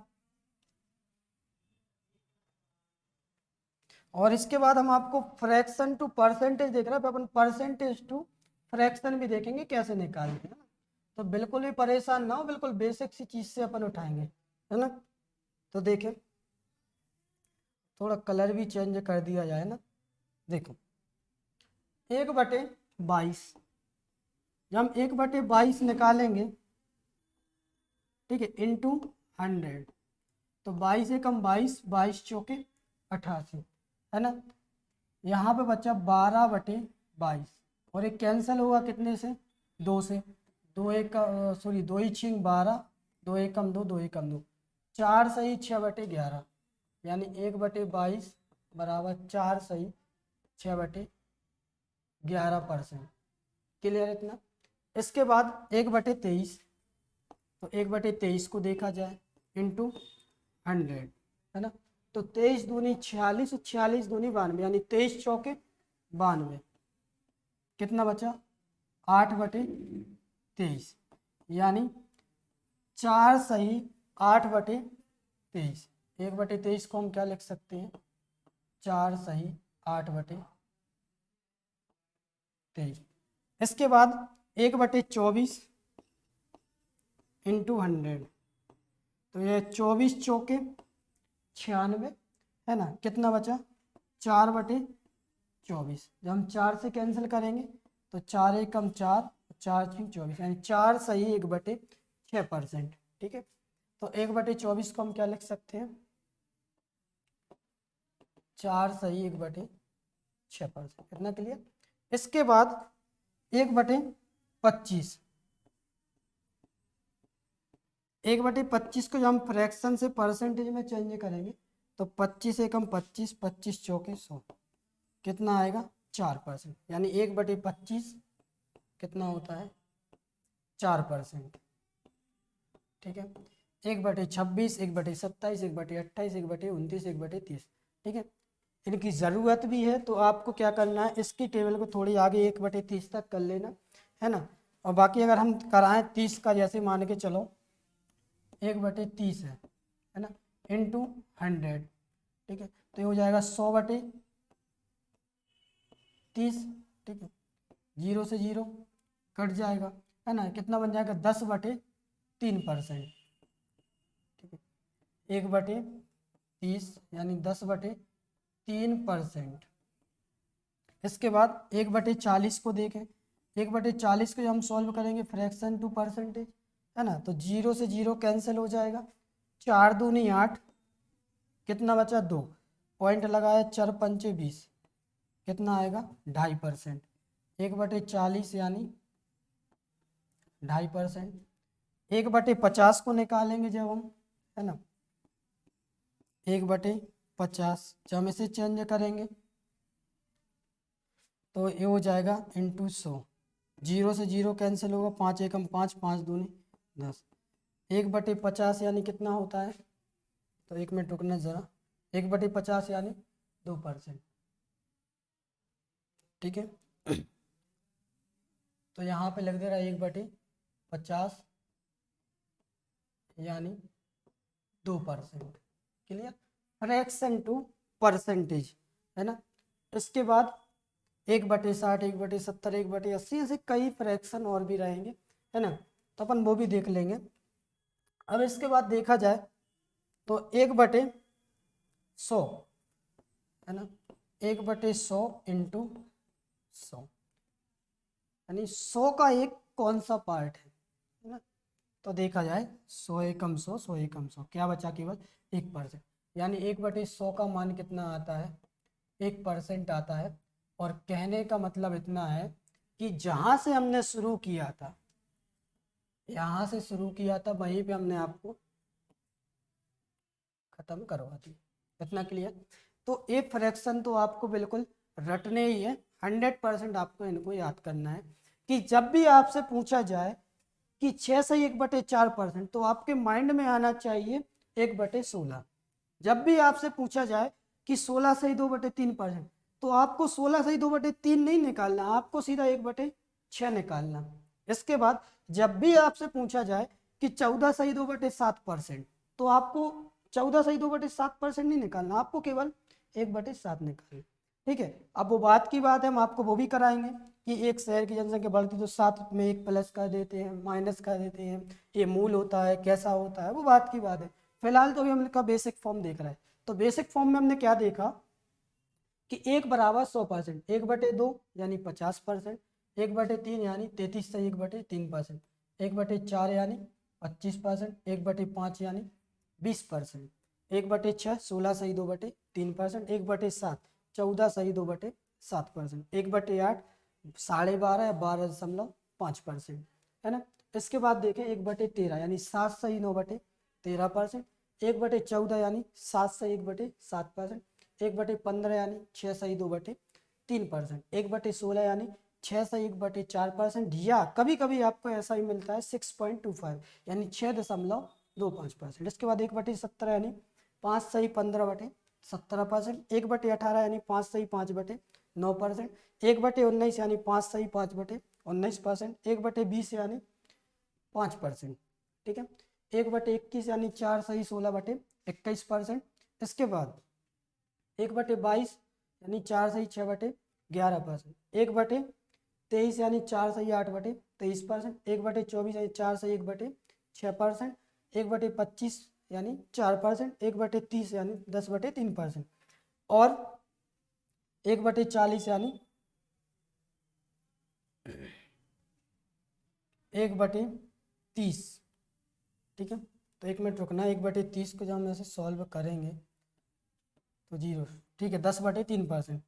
और इसके बाद हम आपको फ्रैक्शन टू परसेंटेज देख रहे हैं, अपन परसेंटेज टू फ्रैक्शन भी देखेंगे कैसे निकालते हैं। तो बिल्कुल भी परेशान ना हो, बिल्कुल बेसिक सी चीज से अपन उठाएंगे, है ना। तो देखें, थोड़ा कलर भी चेंज कर दिया जाए ना। देखो 1/22, जब हम 1/22 निकालेंगे, ठीक है, इंटू 100, तो 22 एकम 22, 22 चौके 88, है ना। यहाँ पे बचा 12/22, और एक कैंसिल हुआ कितने से, 2 से, 2 एक सॉरी 2 ही छिंग 12, 2 एकम 2, 2 एकम 2, 4 सही 6/11, यानी 1/22 बराबर 4 सही 6/11%। क्लियर इतना। इसके बाद 1/23, तो 1/23 को देखा जाए इंटू 100, है ना। तो 23 दूनी 46, 46 दूनी 92, यानी 23 चौके 92, कितना बचा 8/23, यानी 4 सही 8/23। 1/23 को हम क्या लिख सकते हैं, 4 सही 8/23। इसके बाद 1/24 इंटू 100, तो ये 24 चौके 96, है ना। कितना बचा 4/24, जब हम 4 से कैंसिल करेंगे तो 4 एकम 4, 4 छीं 24, यानी 4 सही 1/6%। ठीक है, तो 1/24 को हम क्या लिख सकते हैं, 4 सही 1/6%। कितना क्लियर। इसके बाद 1/25, 1/25 को जब हम फ्रैक्शन से परसेंटेज में चेंज करेंगे तो 25 एकम 25, 25 चौके 100, कितना आएगा 4%, यानी 1/25 कितना होता है 4%। ठीक है, 1/26, 1/27, 1/28, 1/29, 1/30। ठीक है, इनकी ज़रूरत भी है, तो आपको क्या करना है, इसकी टेबल को थोड़ी आगे 1/30 तक कर लेना, है ना। और बाकी अगर हम कराएं 30 का, जैसे मान के चलो 1/30 है ना, इंटू 100, ठीक है, तो ये हो जाएगा 100/30। ठीक है, 0 से 0 कट जाएगा, है ना, कितना बन जाएगा 10/3%। ठीक है, 1/30 यानी 10/3%। इसके बाद 1/40 को देखें, 1/40 को हम सॉल्व करेंगे फ्रैक्शन टू परसेंटेज, है ना, तो 0 से 0 कैंसिल हो जाएगा, 4 दूनी 8, कितना बचा 2, पॉइंट लगाया 4 पंचे 20, कितना आएगा 2.5%। 1/40 यानी 2.5%। 1/50 को निकालेंगे जब हम, है ना, 1/50 जब हम इसे चेंज करेंगे तो ये हो जाएगा इंटू 100, 0 से 0 कैंसिल होगा, 5 एकम 5, 5 दूनी 10, 1/50 यानी कितना होता है, तो 1 मिनट रुकना ज़रा, 1/50 यानी 2%। ठीक है, तो यहाँ पे लग दे रहा है 1/50 यानी 2%। क्लियर, फ्रैक्शन टू परसेंटेज, है ना। इसके बाद 1/60, 1/70, 1/80, ऐसे कई फ्रैक्शन और भी रहेंगे, है ना, तो अपन वो भी देख लेंगे। अब इसके बाद देखा जाए तो 1/100, है ना, 1/100 इंटू 100, यानी 100 का एक कौन सा पार्ट है ना। तो देखा जाए 100 एकम 100, 100 एकम 100, क्या बचा केवल 1%, यानी 1/100 का मान कितना आता है 1% आता है। और कहने का मतलब इतना है कि जहाँ से हमने शुरू किया था, यहाँ से शुरू किया था, वहीं पे हमने आपको खत्म करवा दी। इतना क्लियर। तो ये फ्रैक्शन तो आपको बिल्कुल रटने ही है, 100% आपको इनको याद करना है कि जब भी आपसे पूछा जाए कि 6 से 1/4%, तो आपके माइंड में आना चाहिए 1/16। जब भी आपसे पूछा जाए कि 16 से 2/3%, तो आपको 16 से 2/3 नहीं निकालना, आपको सीधा 1/6 निकालना। इसके बाद जब भी आपसे पूछा जाए कि 14 से 2/7%, तो आपको 14 से 2/7% नहीं निकालना, आपको केवल 1/7 निकालना। ठीक है, अब वो बात की बात है, हम आपको वो भी कराएंगे कि एक शहर की जनसंख्या बढ़ती तो साथ में एक प्लस कर देते हैं, माइनस कर देते हैं, ये मूल होता है, कैसा होता है, वो बात की बात है। फिलहाल तो अभी हमने का बेसिक फॉर्म देख रहा है। तो बेसिक फॉर्म में हमने क्या देखा कि 1 = 100%, 1/2 यानी 50%, 1/3 यानी 33 से 1/3%, 1/4 यानी 25%, 1/5 यानी 20%, 1/6 16 सही 2/3%, 1/7 14 सही 2/7%, 1/8 12.5 या 12.5%, है ना। इसके बाद देखें 1/13 यानी 7 सही 9/13%, 1/14 यानी 7 सही 1/7%, 1/15 यानी 6 सही 2/3%, 1/16 यानी 6 सही 1/4%, या कभी कभी आपको ऐसा ही मिलता है 6.25 यानी 6.25%। इसके बाद 1/17 यानी 5 सही 15/17%, 1/18 यानी 5 सही 5/9%, 1/19 यानी 5 सही 5/19%, 1/20 यानी 5%, ठीक है। 1/21 यानी 4 सही 16/21%। इसके बाद 1/22 यानी 4 सही 6/11%, 1/23 यानी 4 सही 8/23%, 1/24 यानी 4 सही 1/6%, 1/25 यानी 4%, 1/30 यानी 10/3%, और 1/40 यानी 1/30, ठीक है। तो 1 मिनट रुकना, 1/30 को जब हम ऐसे सॉल्व करेंगे तो 0, ठीक है, 10/3%।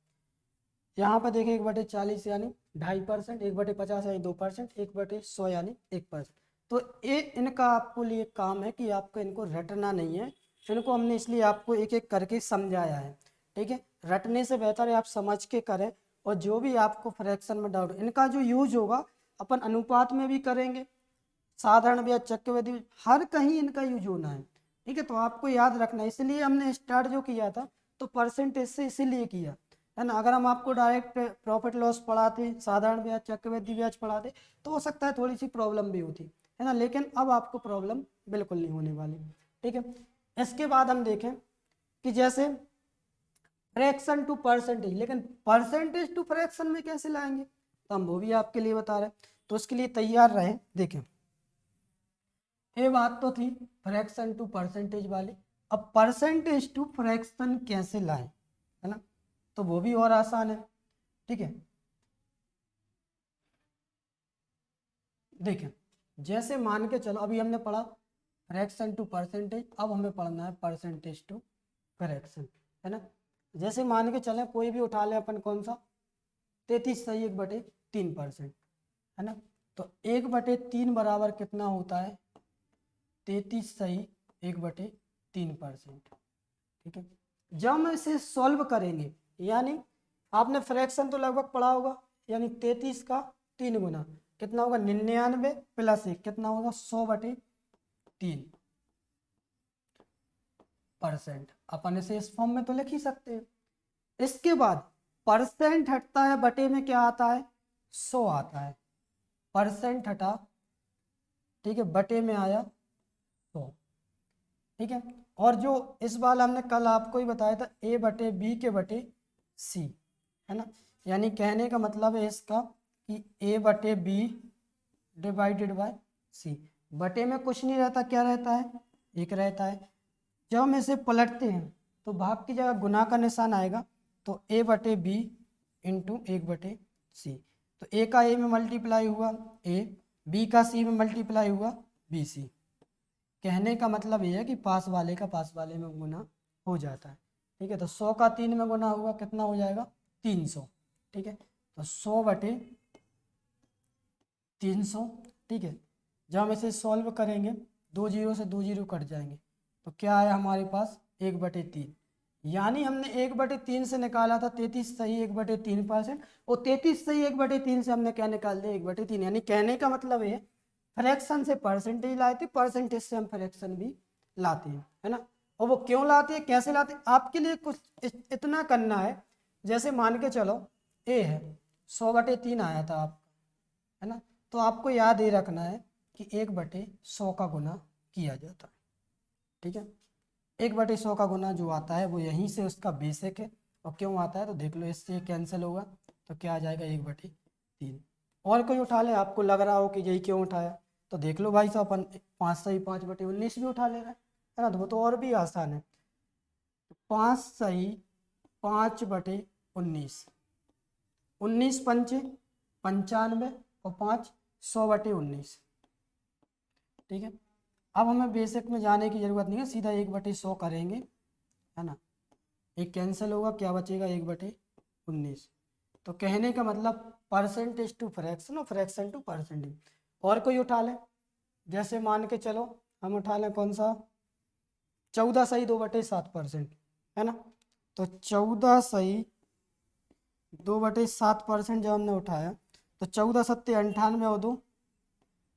यहाँ पर देखें 1/40 यानी 2.5%, 1/50 यानी 2%, 1/100 यानी 1%। तो ये इनका आपको लिए काम है कि आपको इनको रटना नहीं है, इनको हमने इसलिए आपको एक एक करके समझाया है, ठीक है। रटने से बेहतर है आप समझ के करें, और जो भी आपको फ्रैक्शन में डाउट, इनका जो यूज होगा अपन अनुपात में भी करेंगे, साधारण ब्याज, चक्रवृद्धि, हर कहीं इनका यूज होना है, ठीक है। तो आपको याद रखना है, इसलिए हमने स्टार्ट जो किया था तो परसेंटेज से इसीलिए किया, है ना। अगर हम आपको डायरेक्ट प्रॉफिट लॉस पढ़ाते, साधारण ब्याज, चक्रवृद्धि ब्याज पढ़ाते, तो हो सकता है थोड़ी सी प्रॉब्लम भी होती, है ना, लेकिन अब आपको प्रॉब्लम बिल्कुल नहीं होने वाली, ठीक है। इसके बाद हम देखें कि जैसे फ्रैक्शन टू परसेंटेज, लेकिन परसेंटेज टू फ्रैक्शन में कैसे लाएंगे, तो हम वो भी आपके लिए बता रहे हैं, तो उसके लिए तैयार रहे। देखें, ये बात तो थी फ्रैक्शन टू परसेंटेज वाली, अब परसेंटेज टू फ्रैक्शन कैसे लाएं, है ना, तो वो भी और आसान है, ठीक है। देखें, जैसे मान के चलो, अभी हमने पढ़ा फ्रैक्शन टू परसेंटेज, अब हमें पढ़ना है परसेंटेज टू फ्रैक्शन, है ना। जैसे मान के चले कोई भी उठा ले अपन, कौन सा, 33 सही 1/3%, है ना। तो 1/3 बराबर कितना होता है, 33 सही 1/3%, ठीक है। जब हम इसे सॉल्व करेंगे, यानी आपने फ्रैक्शन तो लगभग पढ़ा होगा, यानी 33 का 3 गुना कितना होगा, 99 प्लस 1 कितना होगा, 100/3%। अपन इसे इस फॉर्म में तो लिख ही सकते हैं। इसके बाद परसेंट हटता है, बटे में क्या आता है, 100 आता है, परसेंट हटा, ठीक है, बटे में आया 100, ठीक है। और जो इस बार हमने कल आपको ही बताया था, A/B के बटे C, है ना, यानी कहने का मतलब है इसका कि A/B डिवाइडेड बाय C, बटे में कुछ नहीं रहता, क्या रहता है, 1 रहता है। जब हम इसे पलटते हैं तो भाग की जगह गुना का निशान आएगा, तो A/B इंटू 1/C, तो A का A में मल्टीप्लाई हुआ A, B का C में मल्टीप्लाई हुआ BC। कहने का मतलब ये है कि पास वाले का पास वाले में गुना हो जाता है, ठीक है। तो 100 का 3 में गुना हुआ, कितना हो जाएगा, 300, ठीक है। तो 100/300, ठीक है। जब हम इसे सॉल्व करेंगे, 2 जीरो से 2 जीरो कट जाएंगे, तो क्या आया हमारे पास, 1/3, यानी हमने 1/3 से निकाला था 33 सही 1/3%, और 33 सही 1/3 से हमने क्या निकाल दिया, 1/3, यानी कहने का मतलब है फ्रैक्शन से परसेंटेज लाए थे, परसेंटेज से हम फ्रैक्शन भी लाते हैं, है ना। और वो क्यों लाते हैं, कैसे लाते हैं, आपके लिए कुछ इतना करना है, जैसे मान के चलो ए है, 100/3 आया था आप, है ना, तो आपको याद ये रखना है कि 1/100 का गुना किया जाता है, ठीक है। 1/100 का गुना जो आता है वो यहीं से उसका बेसिक है, और क्यों आता है तो देख लो, इससे कैंसिल होगा तो क्या आ जाएगा, 1/100, 3। और कोई उठा ले, आपको लग रहा हो कि यही क्यों उठाया, तो देख लो भाई साहब, अपन 5 सही 5/19 भी उठा ले रहा है ना, तो वो तो और भी आसान है। 5 सही 5/19, 19 पंचे 95 और 5 100/19। ठीक है, अब हमें बेसिक में जाने की जरूरत नहीं है, सीधा 1/100 करेंगे, है ना। एक कैंसिल होगा, क्या बचेगा, 1/19। तो कहने का मतलब परसेंटेज टू फ्रैक्शन और फ्रैक्शन टू परसेंटेज। और कोई उठा ले, जैसे मान के चलो हम उठा लें कौन सा, 14 सही 2/7%, है ना। तो 14 सही 2/7% जब हमने उठाया, तो 14 सत्ते 98 और 2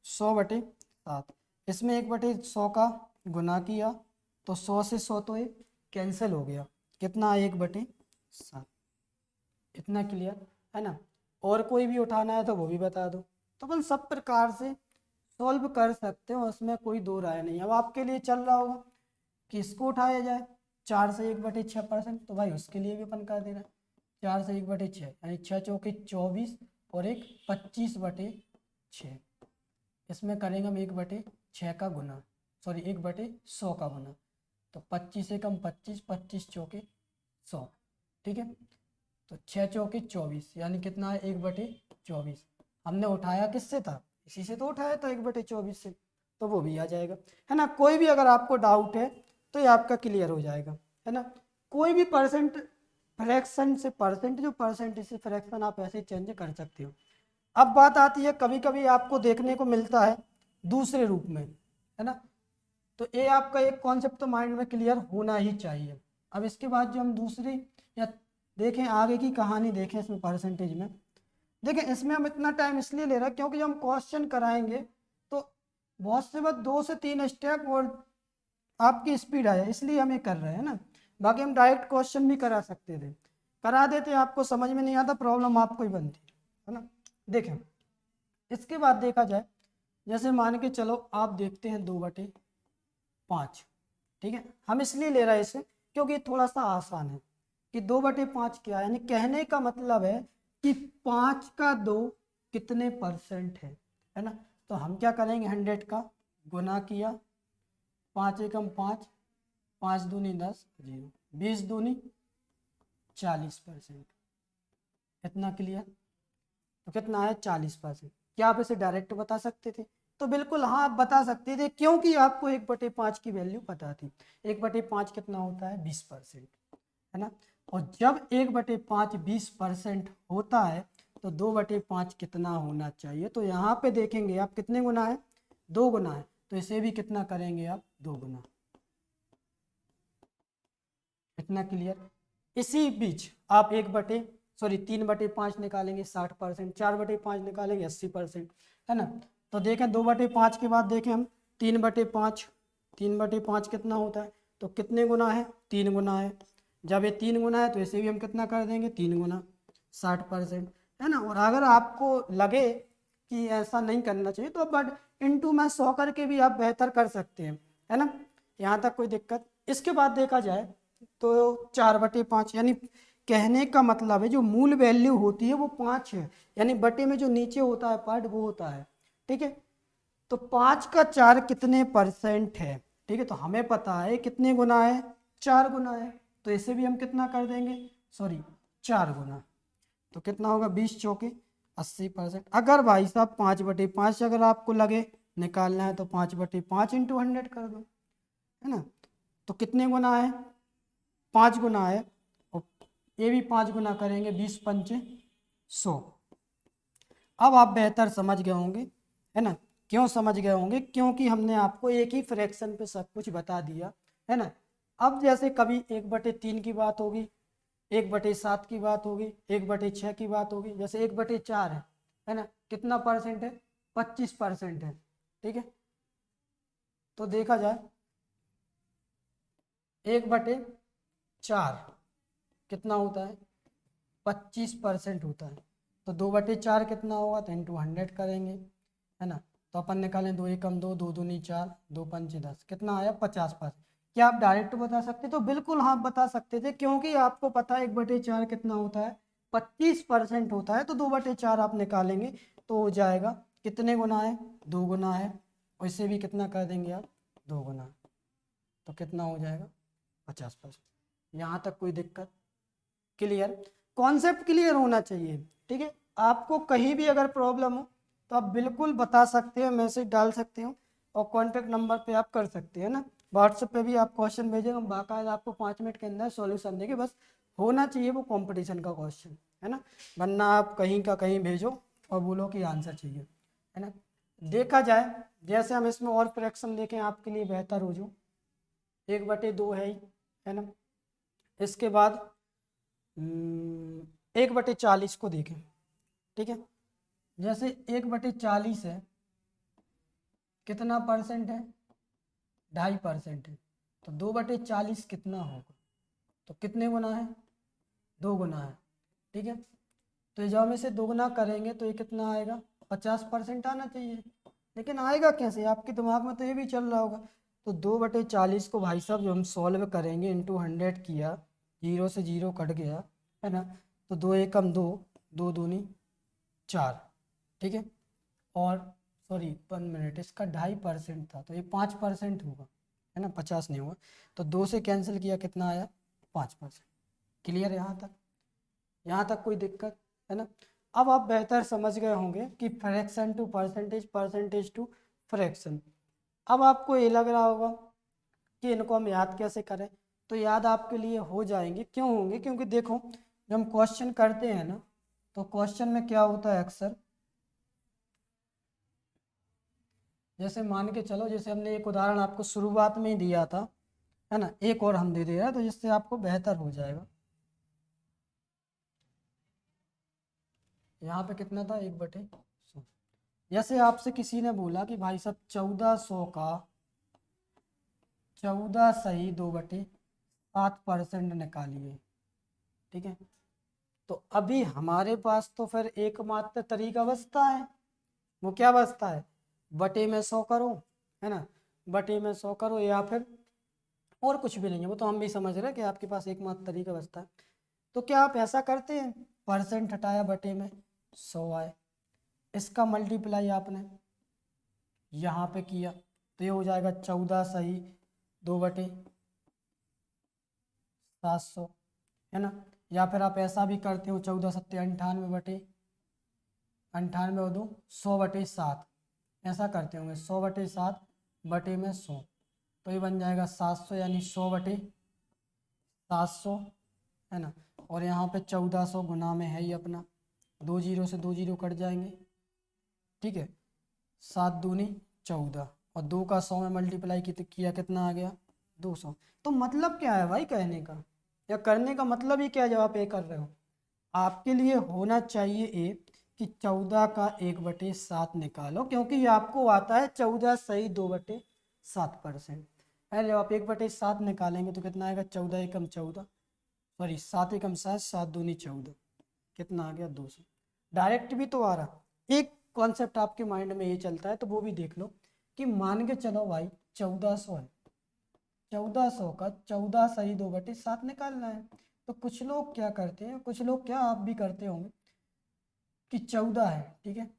100/7। इसमें 1/100 का गुना किया, तो 100 से 100 तो एक कैंसिल हो गया, कितना 1/7। इतना क्लियर है ना। और कोई भी उठाना है तो वो भी बता दो, तो अपन सब प्रकार से सॉल्व कर सकते हो, उसमें कोई दो राय नहीं। अब आपके लिए चल रहा होगा कि इसको उठाया जाए 4 से 1/6%, तो भाई उसके लिए भी अपन कर दे रहे हैं 4 से 1/6, यानी 6 चौके 24 और एक 25/6। इसमें करेंगे हम 1/6 का गुना, सॉरी 1/100 का गुना, तो 25 से कम 25, 25 चौके 100। ठीक है, तो 6 चौके 24, यानी कितना है 1/24। हमने उठाया किससे था, इसी से तो उठाया था 1/24 से, तो वो भी आ जाएगा, है ना। कोई भी अगर आपको डाउट है तो ये आपका क्लियर हो जाएगा, है ना। कोई भी परसेंट फ्रैक्शन से परसेंटेज और परसेंटेज से फ्रैक्शन आप ऐसे चेंज कर सकते हो। अब बात आती है, कभी कभी आपको देखने को मिलता है दूसरे रूप में, है ना। तो ये आपका एक कॉन्सेप्ट तो माइंड में क्लियर होना ही चाहिए। अब इसके बाद जो हम दूसरी या देखें आगे की कहानी देखें इसमें परसेंटेज में, देखें इसमें हम इतना टाइम इसलिए ले रहे हैं क्योंकि जब हम क्वेश्चन कराएंगे तो बहुत से बात 2 से 3 स्टेप और आपकी स्पीड आए, इसलिए हम ये कर रहे हैं ना। बाकी हम डायरेक्ट क्वेश्चन भी करा सकते थे, करा देते, आपको समझ में नहीं आता, प्रॉब्लम आपको ही बनती है ना। देखें इसके बाद देखा जाए, जैसे मान के चलो आप देखते हैं 2/5, ठीक है। हम इसलिए ले रहे हैं इसे क्योंकि थोड़ा सा आसान है कि 2/5 क्या है, यानी कहने का मतलब है कि 5 का 2 कितने परसेंट है ना। तो हम क्या करेंगे, 100 का गुना किया, 5 एकम 5, 5 दूनी 10, 0, 20 दूनी 40%। इतना क्लियर, तो कितना है 40%। क्या आप इसे डायरेक्ट बता सकते थे, तो बिल्कुल हाँ आप बता सकते थे, क्योंकि आपको 1/5 की वैल्यू पता थी। 1/5 कितना होता है 20%, है ना। और जब 1/5 20% होता है तो 2/5 कितना होना चाहिए, तो यहाँ पे देखेंगे आप कितने गुना है, 2 गुना है, तो इसे भी कितना करेंगे आप 2 गुना। इतना क्लियर। इसी बीच आप 3/5 निकालेंगे 60%, 4/5 निकालेंगे 80%, है ना। तो देखें 2/5 के बाद देखें हम 3/5, 3/5 कितना होता है, तो कितने गुना है 3 गुना है। जब ये 3 गुना है तो इसे भी हम कितना कर देंगे 3 गुना, 60%, है ना। और अगर आपको लगे कि ऐसा नहीं करना चाहिए तो बट इनटू में 100 करके भी आप बेहतर कर सकते हैं, है ना। यहाँ तक कोई दिक्कत। इसके बाद देखा जाए तो 4/5, यानी कहने का मतलब है जो मूल वैल्यू होती है वो 5 है, यानी बटे में जो नीचे होता है पार्ट वो होता है, ठीक है। तो 5 का 4 कितने परसेंट है, ठीक है। तो हमें पता है कितने गुना है, 4 गुना है, तो इसे भी हम कितना कर देंगे, सॉरी 4 गुना, तो कितना होगा 20 चौके 80%। अगर भाई साहब 5/5 अगर आपको लगे निकालना है तो 5/5 इंटू 100 कर दो, है ना। तो कितने गुना है 5 गुना है, और ये भी 5 गुना करेंगे, 20 पंचे 100। अब आप बेहतर समझ गए होंगे, है ना। क्यों समझ गए होंगे, क्योंकि हमने आपको एक ही फ्रैक्शन पे सब कुछ बता दिया, है ना। अब जैसे कभी 1/3 की बात होगी, 1/7 की बात होगी, 1/6 की बात होगी, जैसे 1/4 है ना, कितना परसेंट है 25% है, ठीक है। तो देखा जाए 1/4 कितना होता है 25% होता है, तो 2/4 कितना होगा, तो इंटू 100 करेंगे, है ना। तो अपन निकालें 2 एकम 2, 2 दूनी 4, 2 पंचे 10, कितना आया 50%। क्या आप डायरेक्ट बता सकते, तो बिल्कुल हाँ बता सकते थे, क्योंकि आपको पता है 1/4 कितना होता है 25% होता है तो 2/4 आप निकालेंगे तो हो जाएगा कितने गुना है, 2 गुना है, और इसे भी कितना कर देंगे आप, 2 गुना, तो कितना हो जाएगा 50%। यहाँ तक कोई दिक्कत, क्लियर, कॉन्सेप्ट क्लियर होना चाहिए, ठीक है। आपको कहीं भी अगर प्रॉब्लम हो तो आप बिल्कुल बता सकते हो, मैसेज डाल सकते हो, और कॉन्टैक्ट नंबर पे आप कर सकते हैं ना, व्हाट्सएप पे भी आप क्वेश्चन भेजेंगे, हम बाकायदा आपको 5 मिनट के अंदर सॉल्यूशन देंगे, बस होना चाहिए वो कंपटीशन का क्वेश्चन, है ना, वरना आप कहीं का कहीं भेजो और बोलो कि आंसर चाहिए, है ना। देखा जाए जैसे हम इसमें और फ्रैक्शन देखें आपके लिए बेहतर हो, जो 1/2 है ना, इसके बाद 1/40 को देखें, ठीक है, जैसे 1/40 है, कितना परसेंट है, 2.5% है, तो 2/40 कितना होगा, तो कितने गुना है, 2 गुना है, ठीक है। तो जब हम इसे 2 गुना करेंगे तो ये कितना आएगा, 50% आना चाहिए, लेकिन आएगा कैसे, आपके दिमाग में तो ये भी चल रहा होगा। तो 2/40 को भाई साहब जो हम सॉल्व करेंगे इंटू 100 किया, 0 से 0 कट गया, है ना, तो 2 एकम 2, 2 दूनी 4, ठीक है, और सॉरी 1 मिनट, इसका 2.5% था तो ये 5% होगा, है ना, 50 नहीं हुआ, तो 2 से कैंसिल किया कितना आया, 5%। क्लियर यहाँ तक कोई दिक्कत है ना। अब आप बेहतर समझ गए होंगे कि fraction to percentage, percentage to fraction. अब आपको ये लग रहा होगा कि इनको हम याद कैसे करें, तो याद आपके लिए हो जाएंगे, क्यों होंगे, क्योंकि देखो जब हम क्वेश्चन करते हैं ना तो क्वेश्चन में क्या होता है अक्सर, जैसे मान के चलो, जैसे हमने एक उदाहरण आपको शुरुआत में ही दिया था, है ना, एक और हम दे रहे हैं तो जिससे आपको बेहतर हो जाएगा। यहाँ पे कितना था, 1/100। जैसे आपसे किसी ने बोला कि भाई साहब 1400 का 14 सही 2/7% निकालिए, ठीक है, तो अभी हमारे पास तो फिर एकमात्र तरीका बचता है, वो क्या बचता है, बटे में 100 करो, है ना, बटे में 100 करो, या फिर और कुछ भी नहीं है, वो तो हम भी समझ रहे हैं कि आपके पास एकमात्र तरीका बचता है। तो क्या आप ऐसा करते हैं, परसेंट हटाया बटे में 100 आए, इसका मल्टीप्लाई आपने यहाँ पे किया तो ये हो जाएगा 14 सही 2/700, है ना, या फिर आप ऐसा भी करते हो 14 सत्ते 98 और 2 100/7, ऐसा करते होंगे 100/7 बटे में 100, तो ये बन जाएगा 700, यानी 100/700, है ना, और यहाँ पे 1400 गुना में है ही अपना, 2 जीरो से 2 जीरो कट जाएंगे, ठीक है, 7 दूनी 14, और 2 का 100 में मल्टीप्लाई किया कितना आ गया, 200। तो मतलब क्या है भाई कहने का या करने का मतलब ही क्या है, जब आप ये कर रहे हो, आपके लिए होना चाहिए ये कि 14 का 1/7 निकालो, क्योंकि ये आपको आता है 14 सही 2/7%, है, जब आप 1/7 निकालेंगे तो कितना आएगा, 14 एकम 14, सॉरी 7 एकम 7, 7 दूनी 14, कितना आ गया, 200। डायरेक्ट भी तो आ रहा, एक कॉन्सेप्ट आपके माइंड में ये चलता है तो वो भी देख लो कि मान के चलो भाई 1400 है, 1400 का 14 सही 2/7 निकालना है, तो कुछ लोग क्या करते हैं, कुछ लोग क्या आप भी करते होंगे कि 14 है, ठीक है,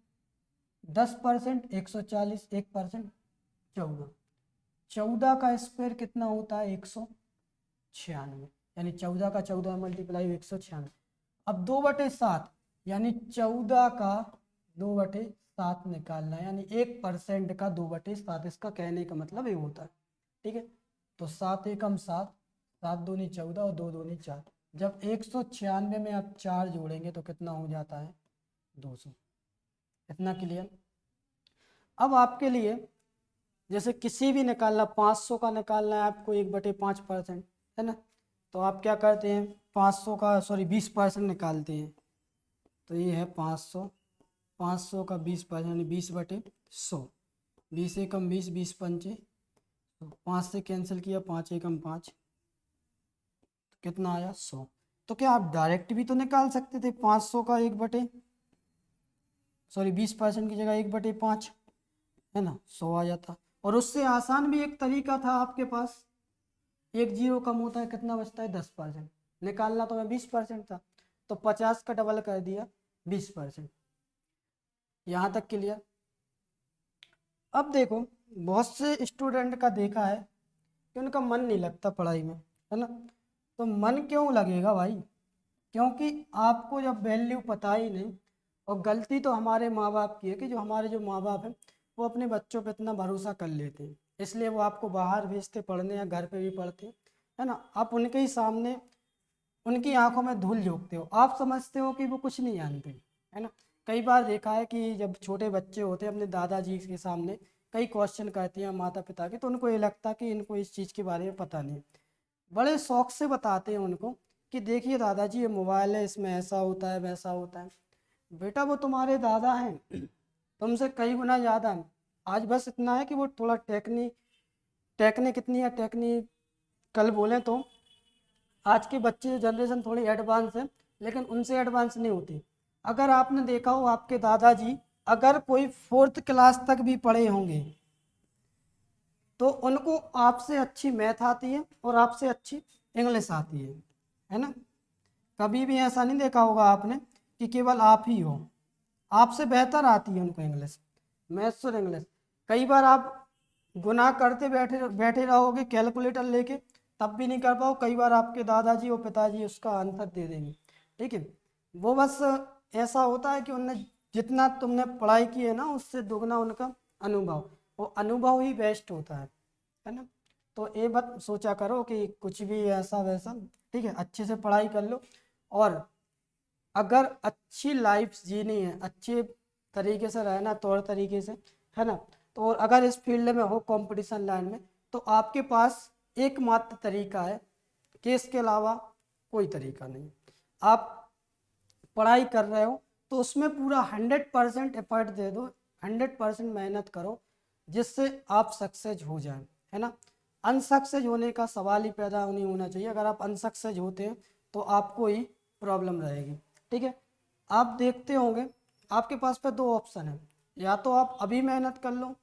10% 140, 1% 14, 14 का स्क्वायर कितना होता है, 196, यानी 14 का 14 मल्टीप्लाई 196, अब 2/7 यानी 14 का 2/7 निकालना है, यानी 1% का 2/7, इसका कहने का मतलब ये होता है, ठीक है। तो 7 एकम 7, 7 दूनी 14 और 2 दूनी 4, जब 196 में आप 4 जोड़ेंगे तो कितना हो जाता है, 200। इतना क्लियर। अब आपके लिए जैसे किसी भी निकालना, 500 का निकालना है आपको 1/5%, है ना, तो आप क्या करते हैं, 500 का सॉरी 20% निकालते हैं, तो ये है 500, 500 का 20% यानी 20/100, 20 एकम 20, 20 पंचे, तो 5 से कैंसिल किया, 5 एकम 5, तो कितना आया, 100। तो क्या आप डायरेक्ट भी तो निकाल सकते थे, 500 का 20% की जगह 1/5, है ना, 100 आ जाता, और उससे आसान भी एक तरीका था आपके पास, एक जीरो कम होता है कितना बचता है, 10%, निकालना तो मैं 20% था, तो 50 का डबल कर दिया 20%। यहाँ तक क्लियर। अब देखो बहुत से स्टूडेंट का देखा है कि उनका मन नहीं लगता पढ़ाई में, है ना। तो मन क्यों लगेगा भाई? क्योंकि आपको जब वैल्यू पता ही नहीं, और गलती तो हमारे माँ बाप की है कि जो माँ बाप हैं वो अपने बच्चों पे इतना भरोसा कर लेते हैं, इसलिए वो आपको बाहर भेजते पढ़ने या घर पे भी पढ़ते, है ना। आप उनके ही सामने उनकी आंखों में धूल झोंकते हो, आप समझते हो कि वो कुछ नहीं जानते, है ना। कई बार देखा है कि जब छोटे बच्चे होते हैं अपने दादाजी के सामने कई क्वेश्चन करते हैं माता पिता के, तो उनको ये लगता कि इनको इस चीज़ के बारे में पता नहीं, बड़े शौक से बताते हैं उनको कि देखिए दादाजी ये मोबाइल है, इसमें ऐसा होता है वैसा होता है। बेटा वो तुम्हारे दादा हैं, तुमसे कई गुना ज़्यादा हैं। आज बस इतना है कि वो थोड़ा टेक्निक कितनी है, टेक्निक कल बोलें तो आज के बच्चे जनरेशन थोड़ी एडवांस है, लेकिन उनसे एडवांस नहीं होती। अगर आपने देखा हो आपके दादाजी अगर कोई 4th क्लास तक भी पढ़े होंगे तो उनको आपसे अच्छी मैथ आती है और आपसे अच्छी इंग्लिश आती है ना। कभी भी ऐसा नहीं देखा होगा आपने कि केवल आप ही हो, आपसे बेहतर आती है उनको इंग्लिश, मैथ्स और इंग्लिश। कई बार आप गुनाह करते बैठे बैठे रहोगे कैलकुलेटर लेके, तब भी नहीं कर पाओ, कई बार आपके दादाजी और पिताजी उसका आंसर दे देंगे, ठीक है। वो बस ऐसा होता है कि उनने जितना तुमने पढ़ाई की है ना उससे दुगना उनका अनुभव, वो अनुभव ही बेस्ट होता है ना। तो ये मत सोचा करो कि कुछ भी ऐसा वैसा, ठीक है। अच्छे से पढ़ाई कर लो, और अगर अच्छी लाइफ जीनी है, अच्छे तरीके से रहना तौर तरीके से, है ना, तो और अगर इस फील्ड में हो कंपटीशन लाइन में, तो आपके पास एकमात्र तरीका है कि इसके अलावा कोई तरीका नहीं। आप पढ़ाई कर रहे हो तो उसमें पूरा 100% एफर्ट दे दो, 100% मेहनत करो, जिससे आप सक्सेस हो जाए, है ना। अनसक्सेस होने का सवाल ही पैदा नहीं होना चाहिए। अगर आप अनसक्सेस होते हैं तो आपको ही प्रॉब्लम रहेगी, ठीक है। आप देखते होंगे आपके पास पे 2 ऑप्शन है, या तो आप अभी मेहनत कर लो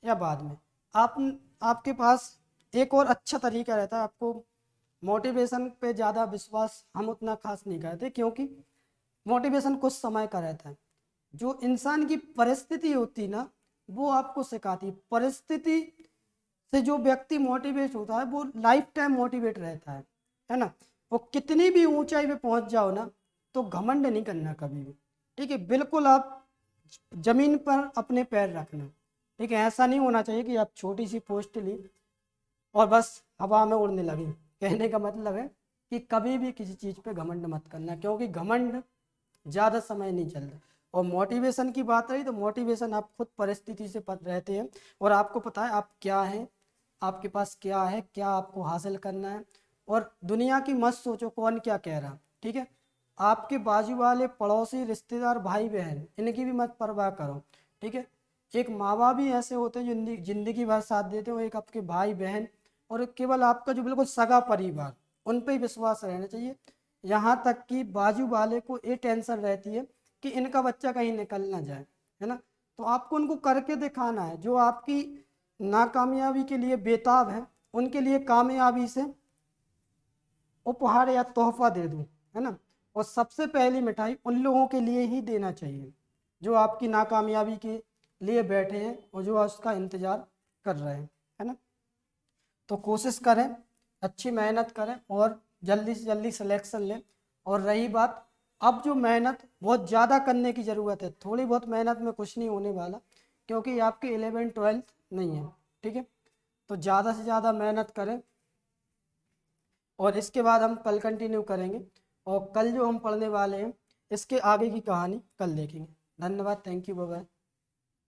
या बाद में। आप आपके पास एक और अच्छा तरीका रहता है, आपको मोटिवेशन पे ज़्यादा विश्वास हम उतना खास नहीं करते, क्योंकि मोटिवेशन कुछ समय का रहता है। जो इंसान की परिस्थिति होती ना वो आपको सिखाती, परिस्थिति से जो व्यक्ति मोटिवेट होता है वो लाइफ टाइम मोटिवेट रहता है ना। वो कितनी भी ऊंचाई पे पहुंच जाओ ना तो घमंड नहीं करना कभी भी, ठीक है। बिल्कुल आप जमीन पर अपने पैर रखना, ठीक है। ऐसा नहीं होना चाहिए कि आप छोटी सी पोस्ट ली और बस हवा में उड़ने लगे। कहने का मतलब है कि कभी भी किसी चीज़ पे घमंड मत करना, क्योंकि घमंड ज़्यादा समय नहीं चलता। और मोटिवेशन की बात रही तो मोटिवेशन आप खुद परिस्थिति से रहते हैं और आपको पता है आप क्या हैं, आपके पास क्या है, क्या आपको हासिल करना है। और दुनिया की मत सोचो कौन क्या कह रहा, ठीक है। आपके बाजू वाले पड़ोसी रिश्तेदार भाई बहन इनकी भी मत परवाह करो, ठीक है। एक माँ बाप भी ऐसे होते हैं जिंदगी जिंदगी भर साथ देते हो, एक आपके भाई बहन, और एक केवल आपका जो बिल्कुल सगा परिवार, उन पे ही विश्वास रहना चाहिए। यहाँ तक कि बाजू वाले को ये टेंशन रहती है कि इनका बच्चा कहीं निकल ना जाए, है ना। तो आपको उनको करके दिखाना है, जो आपकी नाकामयाबी के लिए बेताब है उनके लिए कामयाबी से उपहार या तोहफा दे दूं, है ना। और सबसे पहली मिठाई उन लोगों के लिए ही देना चाहिए जो आपकी नाकामयाबी के लिए बैठे हैं और जो उसका इंतज़ार कर रहे हैं, है ना। तो कोशिश करें, अच्छी मेहनत करें और जल्दी से जल्दी सिलेक्शन लें। और रही बात, अब जो मेहनत बहुत ज़्यादा करने की ज़रूरत है, थोड़ी बहुत मेहनत में कुछ नहीं होने वाला, क्योंकि आपकी 11th-12th नहीं है, ठीक है। तो ज़्यादा से ज़्यादा मेहनत करें और इसके बाद हम कल कंटिन्यू करेंगे, और कल जो हम पढ़ने वाले हैं इसके आगे की कहानी कल देखेंगे। धन्यवाद, थैंक यू, बाय बाय।